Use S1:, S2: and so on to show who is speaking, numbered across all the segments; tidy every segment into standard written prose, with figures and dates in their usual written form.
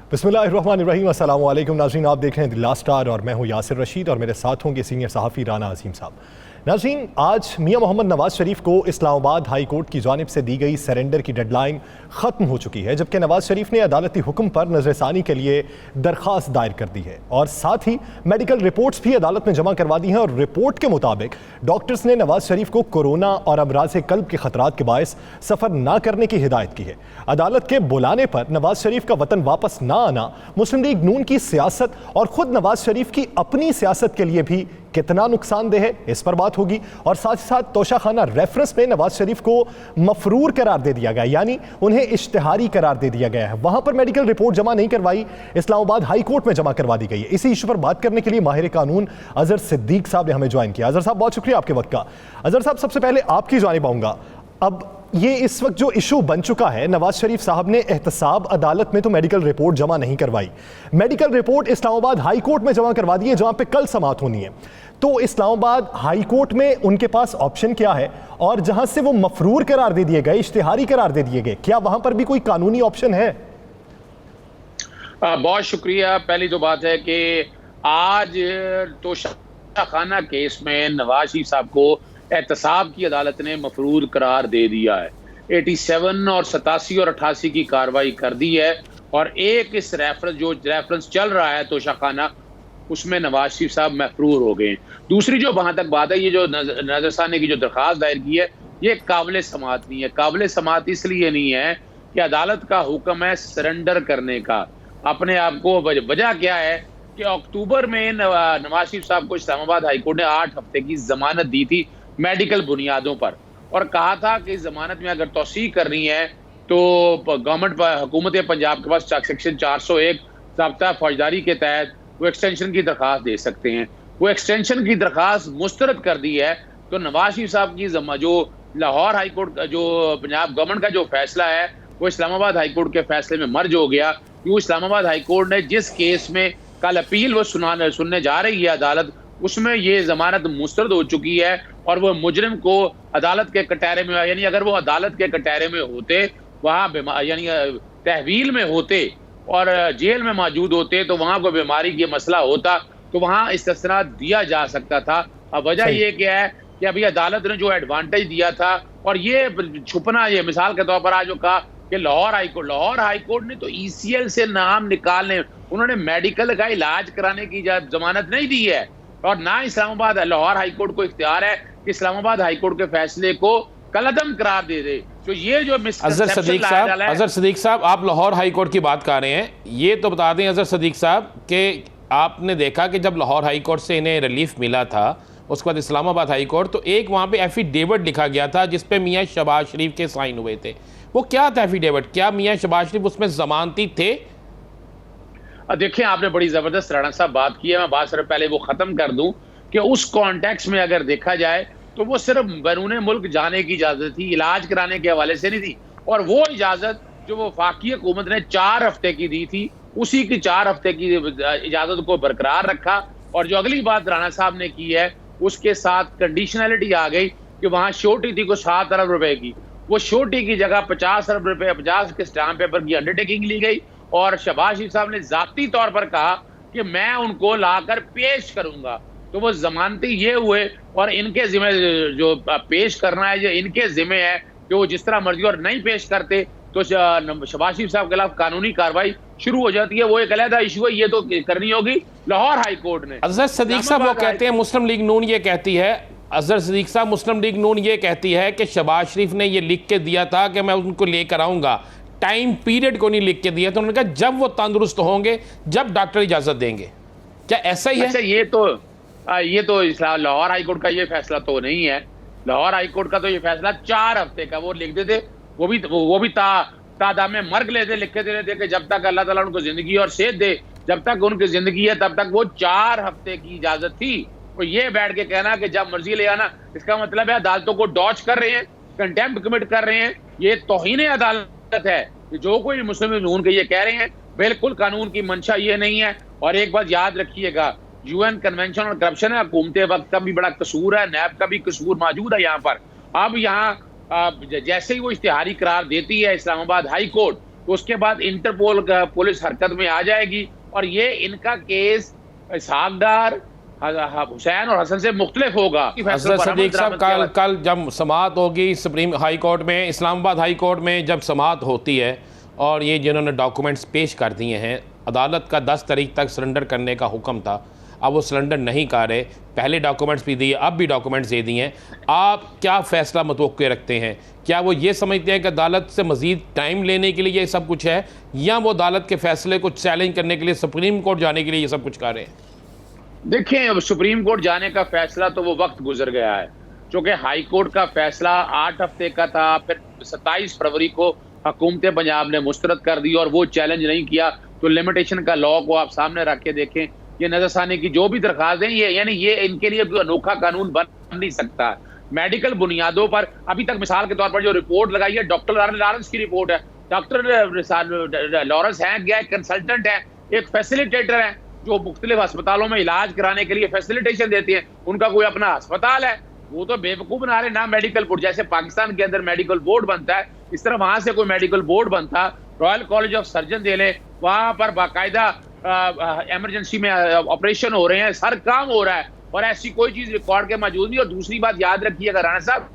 S1: बिस्मिल्लाहिर्रहमानिर्रहीम। अस्सलाम वालेकुम नाज़रीन, आप देख रहे हैं द लास्ट स्टार और मैं हूं यासिर रशीद और मेरे साथ होंगे सीनियर सहाफ़ी राना अजीम साहब। नाज़रीन, आज मियां मोहम्मद नवाज़ शरीफ को इस्लामाबाद हाई कोर्ट की जानिब से दी गई सरेंडर की डेडलाइन ख़त्म हो चुकी है, जबकि नवाज़ शरीफ ने अदालती हुक्म पर नज़रसानी के लिए दरख्वास्त दायर कर दी है और साथ ही मेडिकल रिपोर्ट्स भी अदालत में जमा करवा दी हैं। और रिपोर्ट के मुताबिक डॉक्टर्स ने नवाज़ शरीफ को कोरोना और अमराज़ क़ल्ब के ख़तरात के बायस सफ़र ना करने की हिदायत की है। अदालत के बुलाने पर नवाज़ शरीफ का वतन वापस ना आना मुस्लिम लीग नून की सियासत और ख़ुद नवाज़ शरीफ की अपनी सियासत के लिए भी कितना नुकसानदेह है, इस पर बात होगी। और साथ ही साथ तोशाखाना रेफरेंस में नवाज शरीफ को मफरूर करार दे दिया गया, यानी उन्हें इश्तिहारी करार दे दिया गया है। वहां पर मेडिकल रिपोर्ट जमा नहीं करवाई, इस्लामाबाद हाई कोर्ट में जमा करवा दी गई है। इसी इशू पर बात करने के लिए माहिर कानून अजहर सिद्दीक साहब ने हमें ज्वाइन किया। अजहर साहब, बहुत शुक्रिया आपके वक्त का। अजहर साहब, सबसे पहले आपकी जानिब आऊंगा। अब ये इस वक्त जो इशू बन चुका है, नवाज शरीफ साहब ने एहतसाब अदालत में तो मेडिकल रिपोर्ट जमा नहीं करवाई, medical report Islamabad high court में जमा करवा दी है जहां पे कल समाअत होनी है। तो इस्लामाबाद हाई कोर्ट में उनके पास ऑप्शन क्या है, और जहां से वो मफरूर करार दे दिए गए, इश्तिहारी करार दे दिए गए, क्या वहां पर भी कोई कानूनी ऑप्शन है?
S2: बहुत शुक्रिया। पहली तो बात है कि आज तोशाखाना केस में नवाज शरीफ साहब को एहतसाब की अदालत ने मफरूर करार दे दिया है। 87 और 87 और 88 की कार्रवाई कर दी है और एक इस रेफरेंस चल रहा है तोशाखाना, उसमें नवाज शरीफ साहब महफूर हो गए। दूसरी जो वहां तक बात है, ये जो नजरसाने की जो दरख्वास्त दायर की है, ये काबिल समाअत नहीं है। काबिल समाअत इसलिए नहीं है कि अदालत का हुक्म है सरेंडर करने का अपने आप को। वजह क्या है कि अक्टूबर में नवाज शरीफ साहब को इस्लामाबाद हाई कोर्ट ने 8 हफ्ते की जमानत दी थी मेडिकल बुनियादों पर, और कहा था कि इस जमानत में अगर तौसीक करनी है तो गवर्नमेंट हुकूमत पंजाब के पास सेक्शन 401 ज़ाब्ता फौजदारी के तहत वो एक्सटेंशन की दरख्वास्त दे सकते हैं। वो एक्सटेंशन की दरख्वास्त मुस्तरद कर दी है। तो नवाज शरीफ साहब की जो लाहौर हाई कोर्ट का जो पंजाब गवर्नमेंट का जो फैसला है वो इस्लामाबाद हाई कोर्ट के फैसले में मर्ज हो गया। क्यों? इस्लामाबाद हाई कोर्ट ने जिस केस में कल अपील वो सुनने जा रही है अदालत, उसमें ये जमानत मुस्तरद हो चुकी है और वो मुजरिम को अदालत के कटहरे में, यानी अगर वो अदालत के कटहरे में होते, वहाँ यानी तहवील में होते और जेल में मौजूद होते, तो वहाँ कोई बीमारी की मसला होता तो वहाँ इस्तिस्ना दिया जा सकता था। अब वजह ये क्या है कि अभी अदालत ने जो एडवांटेज दिया था, और ये छुपना, ये मिसाल के तौर पर आज जो कहा कि लाहौर हाई कोर्ट ने तो ECL से नाम निकालने, उन्होंने मेडिकल का इलाज कराने की जमानत नहीं दी है, और ना इस्लामाबाद लाहौर हाई कोर्ट को इख्तियार है कि इस्लामाबाद हाई कोर्ट के फैसले को कलअदम करार दे दे। तो ये जो
S3: अजहर सदीक साहब, आप लाहौर हाई कोर्ट की बात कर रहे हैं, ये तो बता दें अजहर सदीक साहब कि आपने देखा कि जब लाहौर हाई कोर्ट से इन्हें रिलीफ मिला था, उसके बाद इस्लामाबाद हाई कोर्ट, तो एक वहाँ पे एफिडेविट लिखा गया था जिसपे मियाँ शहबाज शरीफ के साइन हुए थे। वो क्या था एफिडेविट? क्या मियाँ शहबाज शरीफ उसमें जमानती थे?
S2: देखिए, आपने बड़ी जबरदस्त राणा साहब बात की है। मैं बात सिर्फ पहले वो खत्म कर दूं कि उस कॉन्टेक्स्ट में अगर देखा जाए तो वो सिर्फ बैरून मुल्क जाने की इजाजत थी, इलाज कराने के हवाले से नहीं थी। और वो इजाजत जो वो वफाकी हुकूमत ने 4 हफ्ते की दी थी, उसी की 4 हफ्ते की इजाजत को बरकरार रखा। और जो अगली बात राणा साहब ने की है, उसके साथ कंडीशनैलिटी आ गई कि वहां श्योरिटी थी को 7 अरब रुपए की, वो श्योरिटी की जगह 50 अरब रुपए 50 के स्टाम्प पेपर की अंडरटेकिंग ली गई। और शहबाज शरीफ साहब ने जाती तौर पर कहा कि मैं उनको लाकर पेश करूंगा। तो वो जमानती ये हुए, और इनके जिम्मे जो पेश करना है, जो इनके जिम्मे है कि वो जिस तरह मर्जी, और नहीं पेश करते तो शहबाज शरीफ साहब के खिलाफ कानूनी कार्रवाई शुरू हो जाती है। वो एक अलग इशू है, ये तो करनी होगी लाहौर हाई कोर्ट ने।
S3: अजहर सदीक साहब वो कहते हैं, मुस्लिम लीग नून ये कहती है, अजहर सदीक साहब मुस्लिम लीग नून ये कहती है कि शहबाज शरीफ ने ये लिख के दिया था कि मैं उनको लेकर आऊंगा, टाइम पीरियड को नहीं लिख के दिया। तो उन्होंने कहा जब वो तंदुरुस्त होंगे, जब डॉक्टर इजाजत देंगे। क्या ऐसा ही है?
S2: अच्छा, ये तो लाहौर हाई कोर्ट का ये फैसला तो नहीं है। लाहौर हाई कोर्ट का तो ये फैसला 4 हफ्ते का वो लिख देते, वो भी तादाद में मर्ग लेते, लिखे दे रहे थे कि जब तक अल्लाह ताला उनको जिंदगी और सेहत दे, जब तक उनकी जिंदगी है तब तक वो 4 हफ्ते की इजाजत थी। तो ये बैठ के कहना कि जब मर्जी ले आना, इसका मतलब है अदालतों को डॉच कर रहे हैं, कंटेम्प्ट कमिट कर रहे हैं। ये तौहीन अदालत है। जो कोई मुस्लिम नून के ये कह रहे हैं, बिल्कुल कानून की मंशा ये नहीं है। और एक बात याद रखिएगा, UN कन्वेंशन और करप्शन है, हुकूमत वक्त का भी बड़ा कसूर है, नैब का भी कसूर मौजूद है यहाँ पर। अब यहाँ जैसे ही वो इश्तिहारी करार देती है इस्लामाबाद हाई कोर्ट, तो उसके बाद इंटरपोल का पुलिस हरकत में आ जाएगी और ये इनका केस इसहाक डार, हुसैन और हसन से मुख्तलिफ होगा।
S3: अजहर सदीक साहब, कल जब समाअत होगी सुप्रीम हाई कोर्ट में, इस्लामाबाद हाई कोर्ट में जब समाअत होती है और ये जिन्होंने डॉक्यूमेंट्स पेश कर दिए हैं, अदालत का 10 तारीख तक सरेंडर करने का हुक्म था, अब वो सरेंडर नहीं कर रहे, पहले डॉक्यूमेंट्स भी दिए, अब भी डॉक्यूमेंट्स दे दिए हैं, आप क्या फ़ैसला मुतवक्के रखते हैं? क्या वो ये समझते हैं कि अदालत से मज़ीद टाइम लेने के लिए ये सब कुछ है, या वो अदालत के फ़ैसले को चैलेंज करने के लिए सुप्रीम कोर्ट जाने के लिए ये सब कुछ कर रहे हैं?
S2: देखें, अब सुप्रीम कोर्ट जाने का फैसला तो वो वक्त गुजर गया है, क्योंकि हाई कोर्ट का फैसला 8 हफ्ते का था, फिर 27 फरवरी को हुकूमत पंजाब ने मुस्तरद कर दी और वो चैलेंज नहीं किया। तो लिमिटेशन का लॉ को आप सामने रख के देखें, ये नजरसानी की जो भी दरखास्त है, ये इनके लिए कोई अनोखा कानून बन नहीं सकता। मेडिकल बुनियादों पर अभी तक मिसाल के तौर पर जो रिपोर्ट लगाई है डॉक्टर लॉरेंस की रिपोर्ट है, डॉक्टर लॉरेंस हैं क्या, कंसल्टेंट है, एक फैसिलिटेटर है जो मुख्तलिफ अस्पतालों में इलाज कराने के लिए फैसिलिटेशन देती है, उनका कोई अपना अस्पताल है, वो तो बेवकूफ बना रहे ना मेडिकल बोर्ड। जैसे पाकिस्तान के अंदर मेडिकल बोर्ड बनता है, इस तरह वहां से कोई मेडिकल बोर्ड बनता, रॉयल कॉलेज ऑफ सर्जन दे ले, वहां पर बाकायदा इमरजेंसी में ऑपरेशन हो रहे हैं, हर काम हो रहा है और ऐसी कोई चीज रिकॉर्ड के मौजूद नहीं। और दूसरी बात याद रखिएगा राणा साहब,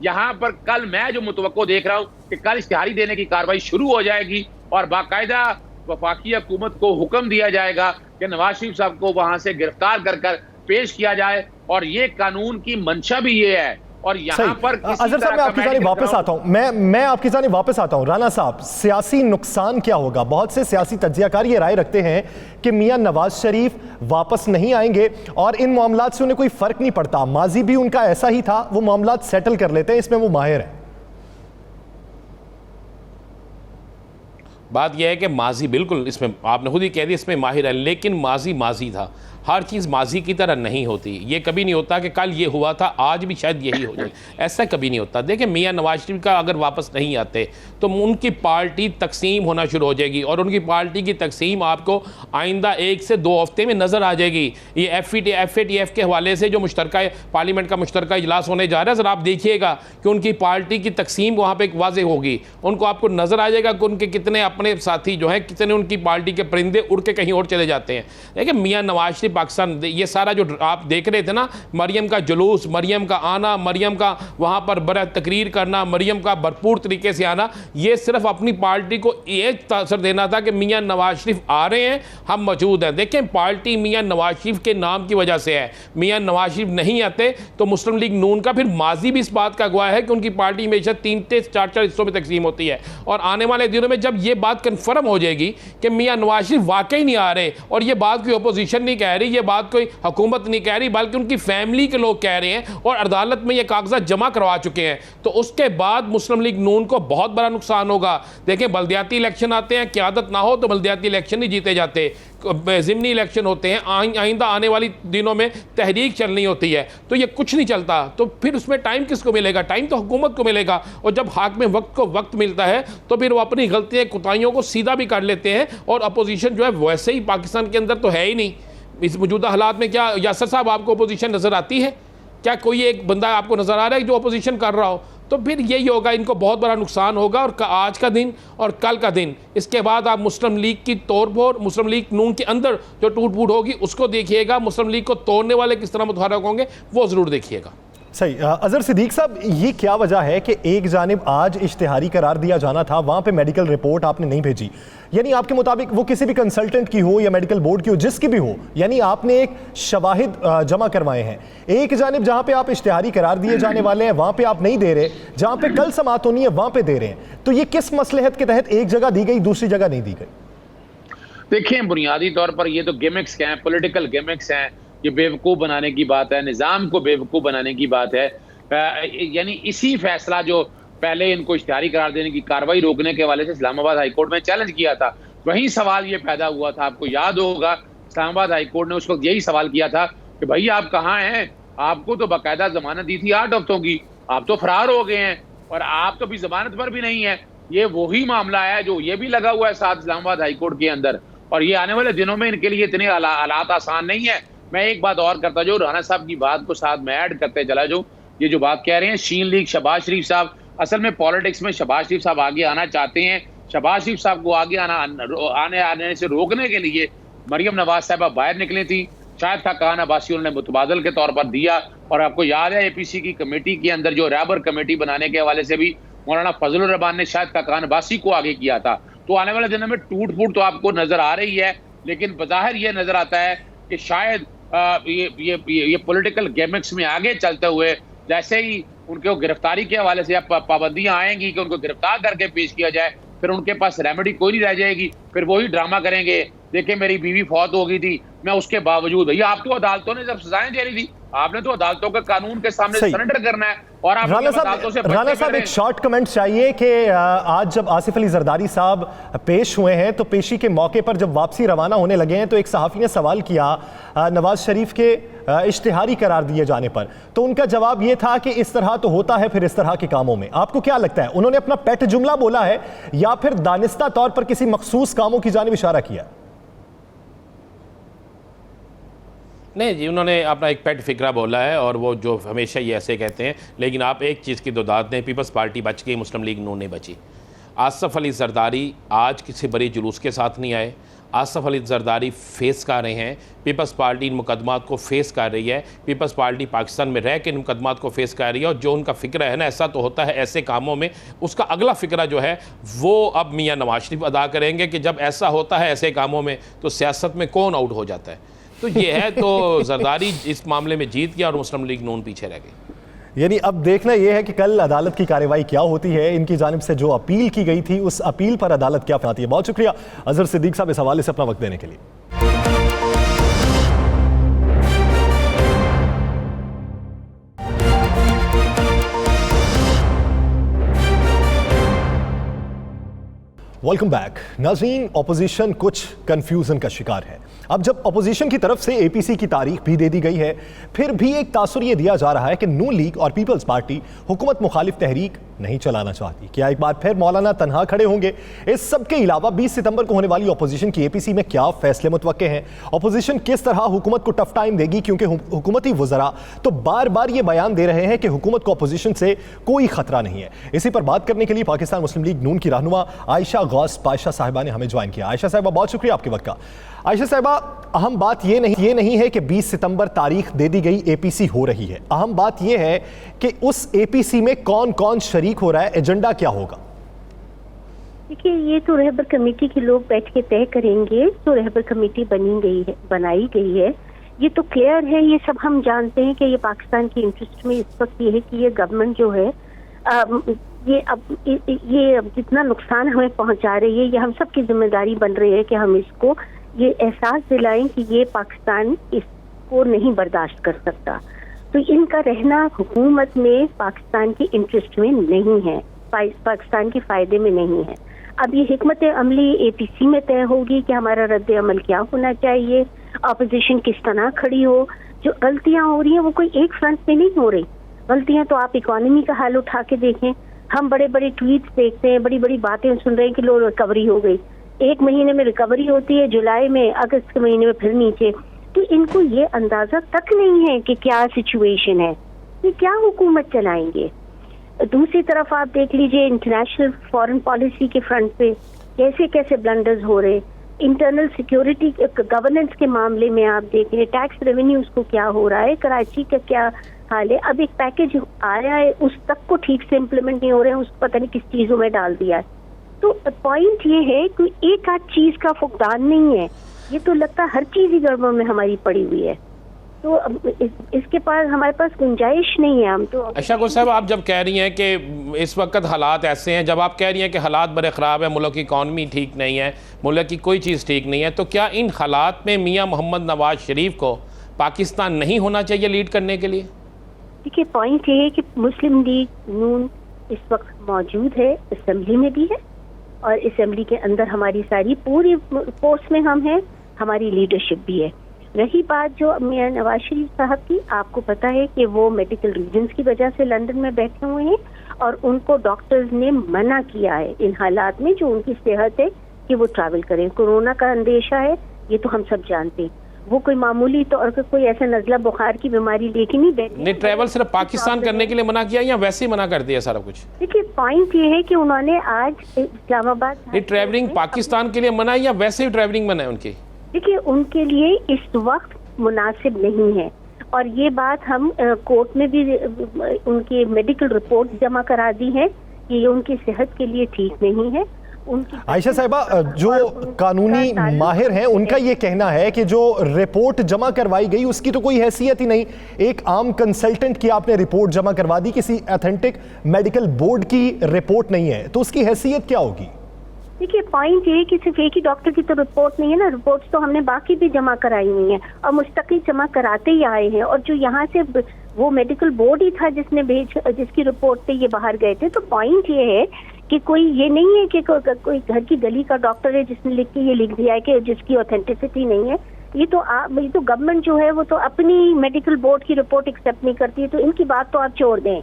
S2: यहाँ पर कल मैं जो मुतवक्को देख रहा हूँ कि कल इश्तिहारी देने की कार्रवाई शुरू हो जाएगी और बाकायदा वफाकी हुकूमत को हुक्म दिया जाएगा कि नवाज शरीफ साहब को वहां से गिरफ्तार कर पेश किया जाए। और ये कानून की मंशा भी ये है। और यहाँ पर
S1: अजहर साहब, मैं आपकी जानिब वापस आता हूँ, मैं आपकी जानिब वापस आता हूँ। राना साहब, सियासी नुकसान क्या होगा? बहुत से सियासी तज्जियाकार ये राय रखते हैं कि मियां नवाज शरीफ वापस नहीं आएंगे और इन मामलात से उन्हें कोई फर्क नहीं पड़ता, माजी भी उनका ऐसा ही था, वो मामलात सेटल कर लेते हैं, इसमें वो माहिर है।
S3: बात यह है कि माजी, बिल्कुल इसमें आपने खुद ही कह दिया, इसमें माहिर है, लेकिन माजी माजी था, हर चीज़ माजी की तरह नहीं होती। ये कभी नहीं होता कि कल ये हुआ था आज भी शायद यही हो जाए, ऐसा कभी नहीं होता। देखिए, मियां नवाज शरीफ का अगर वापस नहीं आते तो उनकी पार्टी तकसीम होना शुरू हो जाएगी और उनकी पार्टी की तकसीम आपको आइंदा 1 से 2 हफ्ते में नज़र आ जाएगी। ये FATF के हवाले से जो मुश्तरका पार्लियामेंट का मुश्तरका इजलास होने जा रहा है, ज़रा आप देखिएगा कि उनकी पार्टी की तकसीम वहाँ पर एक वाज़ेह होगी, उनको आपको नज़र आ जाएगा कि उनके कितने अपने साथी जो हैं, कितने उनकी पार्टी के परिंदे उड़ के कहीं और चले जाते हैं। देखिए, मियां नवाज शरीफ पाकिस्तान, ये सारा जो आप देख रहे थे ना, मरियम का जुलूस, मरियम का आना, मरियम का वहाँ पर बड़ा तकरीर करना, मरियम का भरपूर तरीके से आना, ये सिर्फ अपनी पार्टी को ये तासर देना था कि मियां नवाज शरीफ आ रहे हैं, हम मौजूद हैं। देखें, पार्टी मियां नवाज शरीफ के नाम की वजह से है। मियां नवाज शरीफ नहीं आते तो मुस्लिम लीग नून का फिर माजी भी इस बात का गवाह है कि उनकी पार्टी हमेशा 3 से 4 हिस्सों में तकसीम होती है। और आने वाले दिनों में जब ये बात कन्फर्म हो जाएगी कि मियां नवाज शरीफ वाकई नहीं आ रहे, और ये बात कोई अपोजिशन नहीं कह रही, ये बात कोई हुकूमत नहीं कह रही, बल्कि उनकी फैमिली के लोग कह रहे हैं और अदालत में ये कागजात जमा करवा चुके हैं, तो उसके बाद मुस्लिम लीग नून को बहुत बड़ा नुकसान होगा। देखें, बल्दियाती इलेक्शन आते हैं, क़यादत ना हो तो बल्दियाती इलेक्शन नहीं जीते जाते, ज़िमनी इलेक्शन होते हैं, आइंदा आने वाली दिनों में तहरीक चलनी होती है, तो ये कुछ नहीं चलता, तो फिर उसमें टाइम किसको मिलेगा? टाइम तो हुकूमत को मिलेगा। और जब हाकिम वक्त को वक्त मिलता है तो फिर वो अपनी गलतियाँ कोताहियों को सीधा भी कर लेते हैं। और अपोजिशन जो है वैसे ही पाकिस्तान के अंदर तो है ही नहीं इस मौजूदा हालात में। क्या यासर साहब, आपको अपोजिशन नज़र आती है? क्या कोई एक बंदा आपको नज़र आ रहा है जो अपोजिशन कर रहा हो? तो फिर यही होगा, इनको बहुत बड़ा नुकसान होगा। और आज का दिन और कल का दिन, इसके बाद आप मुस्लिम लीग की तोड़फोड़, मुस्लिम लीग नून के अंदर जो टूट फूट होगी उसको देखिएगा, मुस्लिम लीग को तोड़ने वाले किस तरह मुतहरक होंगे वो ज़रूर देखिएगा।
S1: सही। अजहर सिद्दीक साहब, ये क्या वजह है कि एक जानिब आज इश्तिहारी करार दिया जाना था, वहाँ पे मेडिकल रिपोर्ट आपने नहीं भेजी, यानी आपके मुताबिक वो किसी भी कंसल्टेंट की हो या मेडिकल बोर्ड की हो, जिसकी भी हो, यानी आपने एक शवाहिद जमा करवाए हैं। एक जानिब जहाँ पे आप इश्तिहारी करार दिए जाने वाले हैं वहाँ पे आप नहीं दे रहे, जहाँ पे कल समाअत होनी है वहाँ पे दे रहे हैं, तो ये किस मसलहत के तहत एक जगह दी गई दूसरी जगह नहीं दी गई?
S2: देखिए, बुनियादी तौर पर ये तो गिमिक्स हैं, पॉलिटिकल गिमिक्स हैं, ये बेवकूफ़ बनाने की बात है, निज़ाम को बेवकूफ़ बनाने की बात है। यानी इसी फैसला जो पहले इनको इश्तिहारी करार देने की कार्रवाई रोकने के हवाले से इस्लामाबाद हाई कोर्ट में चैलेंज किया था, वही सवाल ये पैदा हुआ था। आपको याद होगा, इस्लामाबाद हाई कोर्ट ने उस वक्त यही सवाल किया था कि भाई आप कहाँ हैं, आपको तो बाकायदा जमानत दी थी 8 हफ्तों की, आप तो फरार हो गए हैं और आप तो भी जमानत पर भी नहीं है। ये वही मामला है जो ये भी लगा हुआ है साथ इस्लामाबाद हाई कोर्ट के अंदर, और ये आने वाले दिनों में इनके लिए इतने हालात आसान नहीं है। मैं एक बात और करता जाऊँ, राना साहब की बात को साथ में ऐड करते चला जाऊँ, ये जो बात कह रहे हैं शीन लीग शहबाज शरीफ साहब, असल में पॉलिटिक्स में शहबाज शरीफ साहब आगे आना चाहते हैं। शहबाज शरीफ साहब को आगे आने से रोकने के लिए मरियम नवाज साहबा बाहर निकली थी। शाहिद खाकान अब्बासी उन्होंने मुतबादल के तौर पर दिया। और आपको याद है APC की कमेटी के अंदर जो रहबर कमेटी बनाने के हवाले से भी मौलाना फजलुर रहमान ने शाहिद खाकान अब्बासी को आगे किया था। तो आने वाले दिनों में टूट फूट तो आपको नजर आ रही है, लेकिन बज़ाहिर ये नजर आता है कि शायद ये पॉलिटिकल गेमिक्स में आगे चलते हुए जैसे ही उनको गिरफ्तारी के हवाले से पाबंदियां आएंगी कि उनको गिरफ्तार करके पेश किया जाए, फिर उनके पास रेमेडी कोई नहीं रह जाएगी, फिर वही ड्रामा करेंगे। देखिए मेरी बीवी फौत हो गई थी, मैं उसके बावजूद, भैया आप तो अदालतों ने जब सजाएं दे रही थी, आपने तो अदालतों के कानून के सामने सरेंडर करना है। और आप अदालतों से
S1: राना साहब एक शॉर्ट कमेंट चाहिए कि आज जब आसिफ अली जरदारी साहब पेश हुए हैं तो पेशी के मौके पर जब वापसी रवाना होने लगे हैं तो एक सहाफ़ी ने सवाल किया नवाज शरीफ के इश्तिहारी करार दिए जाने पर, तो उनका जवाब ये था कि इस तरह तो होता है फिर इस तरह के कामों में। आपको क्या लगता है, उन्होंने अपना पेट जुमला बोला है या फिर दानिस्ता तौर पर किसी मखसूस कामों की जानिब इशारा किया?
S3: नहीं जी, उन्होंने अपना एक पेट फिक्रा बोला है और वो जो हमेशा ये ऐसे कहते हैं। लेकिन आप एक चीज़ की तो दाद दें, पीपल्स पार्टी बच गई, मुस्लिम लीग नून नहीं बची। आसिफ अली जरदारी आज किसी बड़ी जुलूस के साथ नहीं आए। आसिफ अली जरदारी फेस कर रहे हैं, पीपल्स पार्टी इन मुकदमात को फेस कर रही है, पीपल्स पार्टी पाकिस्तान में रह के इन मुकदमात को फेस कर रही है। और जो उनका फ़िक्र है ना, ऐसा तो होता है ऐसे कामों में, उसका अगला फ़िक्रा जो है वो अब मियाँ नवाज शरीफ अदा करेंगे कि जब ऐसा होता है ऐसे कामों में तो सियासत में कौन आउट हो जाता है। तो ये है, तो जरदारी इस मामले में जीत गया और मुस्लिम लीग नून पीछे रह गई।
S1: यानी अब देखना यह है कि कल अदालत की कार्रवाई क्या होती है, इनकी जानिब से जो अपील की गई थी उस अपील पर अदालत क्या फरमाती है। बहुत शुक्रिया अजहर सिद्दीक साहब इस हवाले से अपना वक्त देने के लिए। Welcome back. नाज़रीन, ऑपोजिशन कुछ कंफ्यूजन का शिकार है। अब जब ऑपोजिशन की तरफ से APC की तारीख भी दे दी गई है, फिर भी एक तासुर ये दिया जा रहा है कि नून लीग और पीपल्स पार्टी हुकूमत मुखालिफ तहरीक नहीं चलाना चाहती। क्या एक बार फिर मौलाना तन्हा खड़े होंगे? इस सब के अलावा 20 सितंबर को होने वाली ऑपोजिशन की APC में क्या फैसले मुतवक्के हैं? ऑपोजिशन किस तरह हुकूमत को टफ टाइम देगी? क्योंकि हुकूमती वज़रा तो बार बार ये बयान दे रहे हैं कि हुकूमत को ऑपोजिशन से कोई खतरा नहीं है। इसी पर बात करने के लिए पाकिस्तान मुस्लिम लीग नून की रहनुमा आयशा गौस पाशा साहिबा ने हमें ज्वाइन किया। आयशा साहिबा, बहुत शुक्रिया आपके वक्त का। आयशा साहिबा, अहम बात ये नहीं है कि 20 सितंबर तारीख दे दी गई, APC हो रही है। अहम बात यह है कि उस APC में कौन कौन शरीक हो रहा है, एजेंडा क्या होगा?
S4: देखिए, ये तो रहबर कमेटी के लोग बैठ के तय करेंगे। तो रहबर कमेटी बनाई गई है, ये तो क्लियर है, ये सब हम जानते हैं कि ये पाकिस्तान के इंटरेस्ट में इस वक्त ये है कि ये गवर्नमेंट जो है ये अब जितना नुकसान हमें पहुंचा रही है, ये हम सब की जिम्मेदारी बन रही है कि हम इसको ये एहसास दिलाएं कि ये पाकिस्तान इसको नहीं बर्दाश्त कर सकता। तो इनका रहना हुकूमत में पाकिस्तान के इंटरेस्ट में नहीं है, पाकिस्तान के फायदे में नहीं है। अब ये हिकमत अमली APC में तय होगी कि हमारा रद्द अमल क्या होना चाहिए, अपोजिशन किस तरह खड़ी हो। जो गलतियां हो रही हैं वो कोई एक फ्रंट पे नहीं हो रही। गलतियां तो आप इकोनॉमी का हाल उठा के देखें, हम बड़े बड़े ट्वीट्स देखते हैं, बड़ी बड़ी बातें सुन रहे हैं कि लोग रिकवरी हो गई, एक महीने में रिकवरी होती है, जुलाई में, अगस्त के महीने में फिर नीचे। तो इनको ये अंदाजा तक नहीं है कि क्या सिचुएशन है, ये क्या हुकूमत चलाएंगे। दूसरी तरफ आप देख लीजिए इंटरनेशनल फॉरेन पॉलिसी के फ्रंट पे कैसे कैसे ब्लंडर्स हो रहे, इंटरनल सिक्योरिटी गवर्नेंस के मामले में आप देख रहे, टैक्स रेवेन्यूज को क्या हो रहा है, कराची का क्या हाल है। अब एक पैकेज आया है, उस तक को ठीक से इम्प्लीमेंट नहीं हो रहे हैं, उसको पता नहीं किस चीजों में डाल दिया है। तो पॉइंट ये है कि एक आध चीज का फुकदान नहीं है, ये तो लगता है हर चीज ही गड़बड़ में हमारी पड़ी हुई है। तो इसके पास हमारे पास गुंजाइश नहीं है। हम तो
S3: आयशा गौस साहब, आप जब कह रही हैं कि इस वक्त हालात ऐसे हैं, जब आप कह रही हैं कि हालात बड़े ख़राब हैं, मुल्क की इकॉनमी ठीक नहीं है, मुल्क की कोई चीज़ ठीक नहीं है, तो क्या इन हालात में मियाँ मोहम्मद नवाज शरीफ को पाकिस्तान नहीं होना चाहिए लीड करने के लिए?
S4: देखिए, पॉइंट ये है कि मुस्लिम लीग नून इस वक्त मौजूद है, असेंबली में भी है, और असेंबली के अंदर हमारी सारी पूरी फोर्स में हम हैं, हमारी लीडरशिप भी है। रही बात जो मियां नवाज शरीफ साहब की, आपको पता है कि वो मेडिकल रीजंस की वजह से लंदन में बैठे हुए हैं और उनको डॉक्टर्स ने मना किया है इन हालात में जो उनकी सेहत है कि वो ट्रैवल करें। कोरोना का अंदेशा है, ये तो हम सब जानते हैं। वो कोई मामूली तौर पर कोई ऐसा नज़ला बुखार की बीमारी लेके नहीं बैठे।
S3: नहीं, ट्रैवल सिर्फ पाकिस्तान करने के लिए मना किया या वैसे ही मना कर दिया सारा कुछ?
S4: देखिए पॉइंट ये है कि उन्होंने आज इस्लामाबाद
S3: नहीं, ट्रैवलिंग पाकिस्तान के लिए मना है या वैसे ही ट्रैवलिंग मना है उनकी?
S4: देखिए उनके लिए इस वक्त मुनासिब नहीं है, और ये बात हम कोर्ट में भी उनकी मेडिकल रिपोर्ट जमा करा दी है कि ये उनकी सेहत के लिए ठीक नहीं है।
S1: आयशा साहिबा, जो कानूनी माहिर हैं उनका ये कहना है कि जो रिपोर्ट जमा करवाई गई उसकी तो कोई हैसियत ही नहीं। एक आम कंसल्टेंट की आपने रिपोर्ट जमा करवा दी, किसी ऑथेंटिक मेडिकल बोर्ड की रिपोर्ट नहीं है, तो उसकी हैसियत क्या होगी?
S4: देखिए पॉइंट ये कि सिर्फ एक ही डॉक्टर की तो रिपोर्ट नहीं है ना, रिपोर्ट्स तो हमने बाकी भी जमा कराई हुई हैं और मुस्तकिल जमा कराते ही आए हैं। और जो यहाँ से वो मेडिकल बोर्ड ही था जिसकी रिपोर्ट पे ये बाहर गए थे। तो पॉइंट ये है कि कोई ये नहीं है कि कोई घर की गली का डॉक्टर है जिसने लिख के ये लिख दिया है कि जिसकी ऑथेंटिसिटी नहीं है। ये तो गवर्नमेंट जो है वो तो अपनी मेडिकल बोर्ड की रिपोर्ट एक्सेप्ट नहीं करती है, तो इनकी बात तो आप छोड़ दें।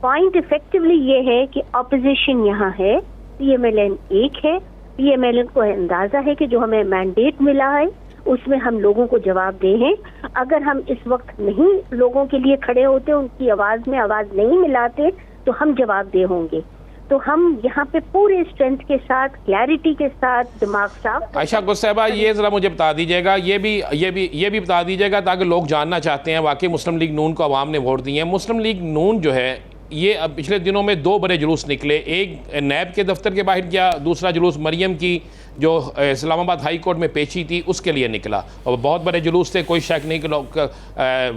S4: पॉइंट इफेक्टिवली ये है कि ऑपोजिशन यहाँ है, PMLN एक है। PMLN को अंदाजा है कि जो हमें मैंडेट मिला है उसमें हम लोगों को जवाब दे हैं। अगर हम इस वक्त नहीं लोगों के लिए खड़े होते, उनकी आवाज में आवाज नहीं मिलाते, तो हम जवाब दे होंगे। तो हम यहाँ पे पूरे स्ट्रेंथ के साथ, क्लैरिटी के साथ, दिमाग साफ।
S3: आयशा साहिबा, ये जरा मुझे बता दीजिएगा, ये भी बता दीजिएगा ताकि लोग जानना चाहते हैं वाकई मुस्लिम लीग नून को आवाम ने वोट दिए हैं। मुस्लिम लीग नून जो है ये अब पिछले दिनों में 2 बड़े जुलूस निकले, एक नैब के दफ्तर के बाहर गया, दूसरा जुलूस मरियम की जो इस्लामाबाद हाई कोर्ट में पेशी थी उसके लिए निकला। और बहुत बड़े जुलूस थे, कोई शक नहीं कि लोग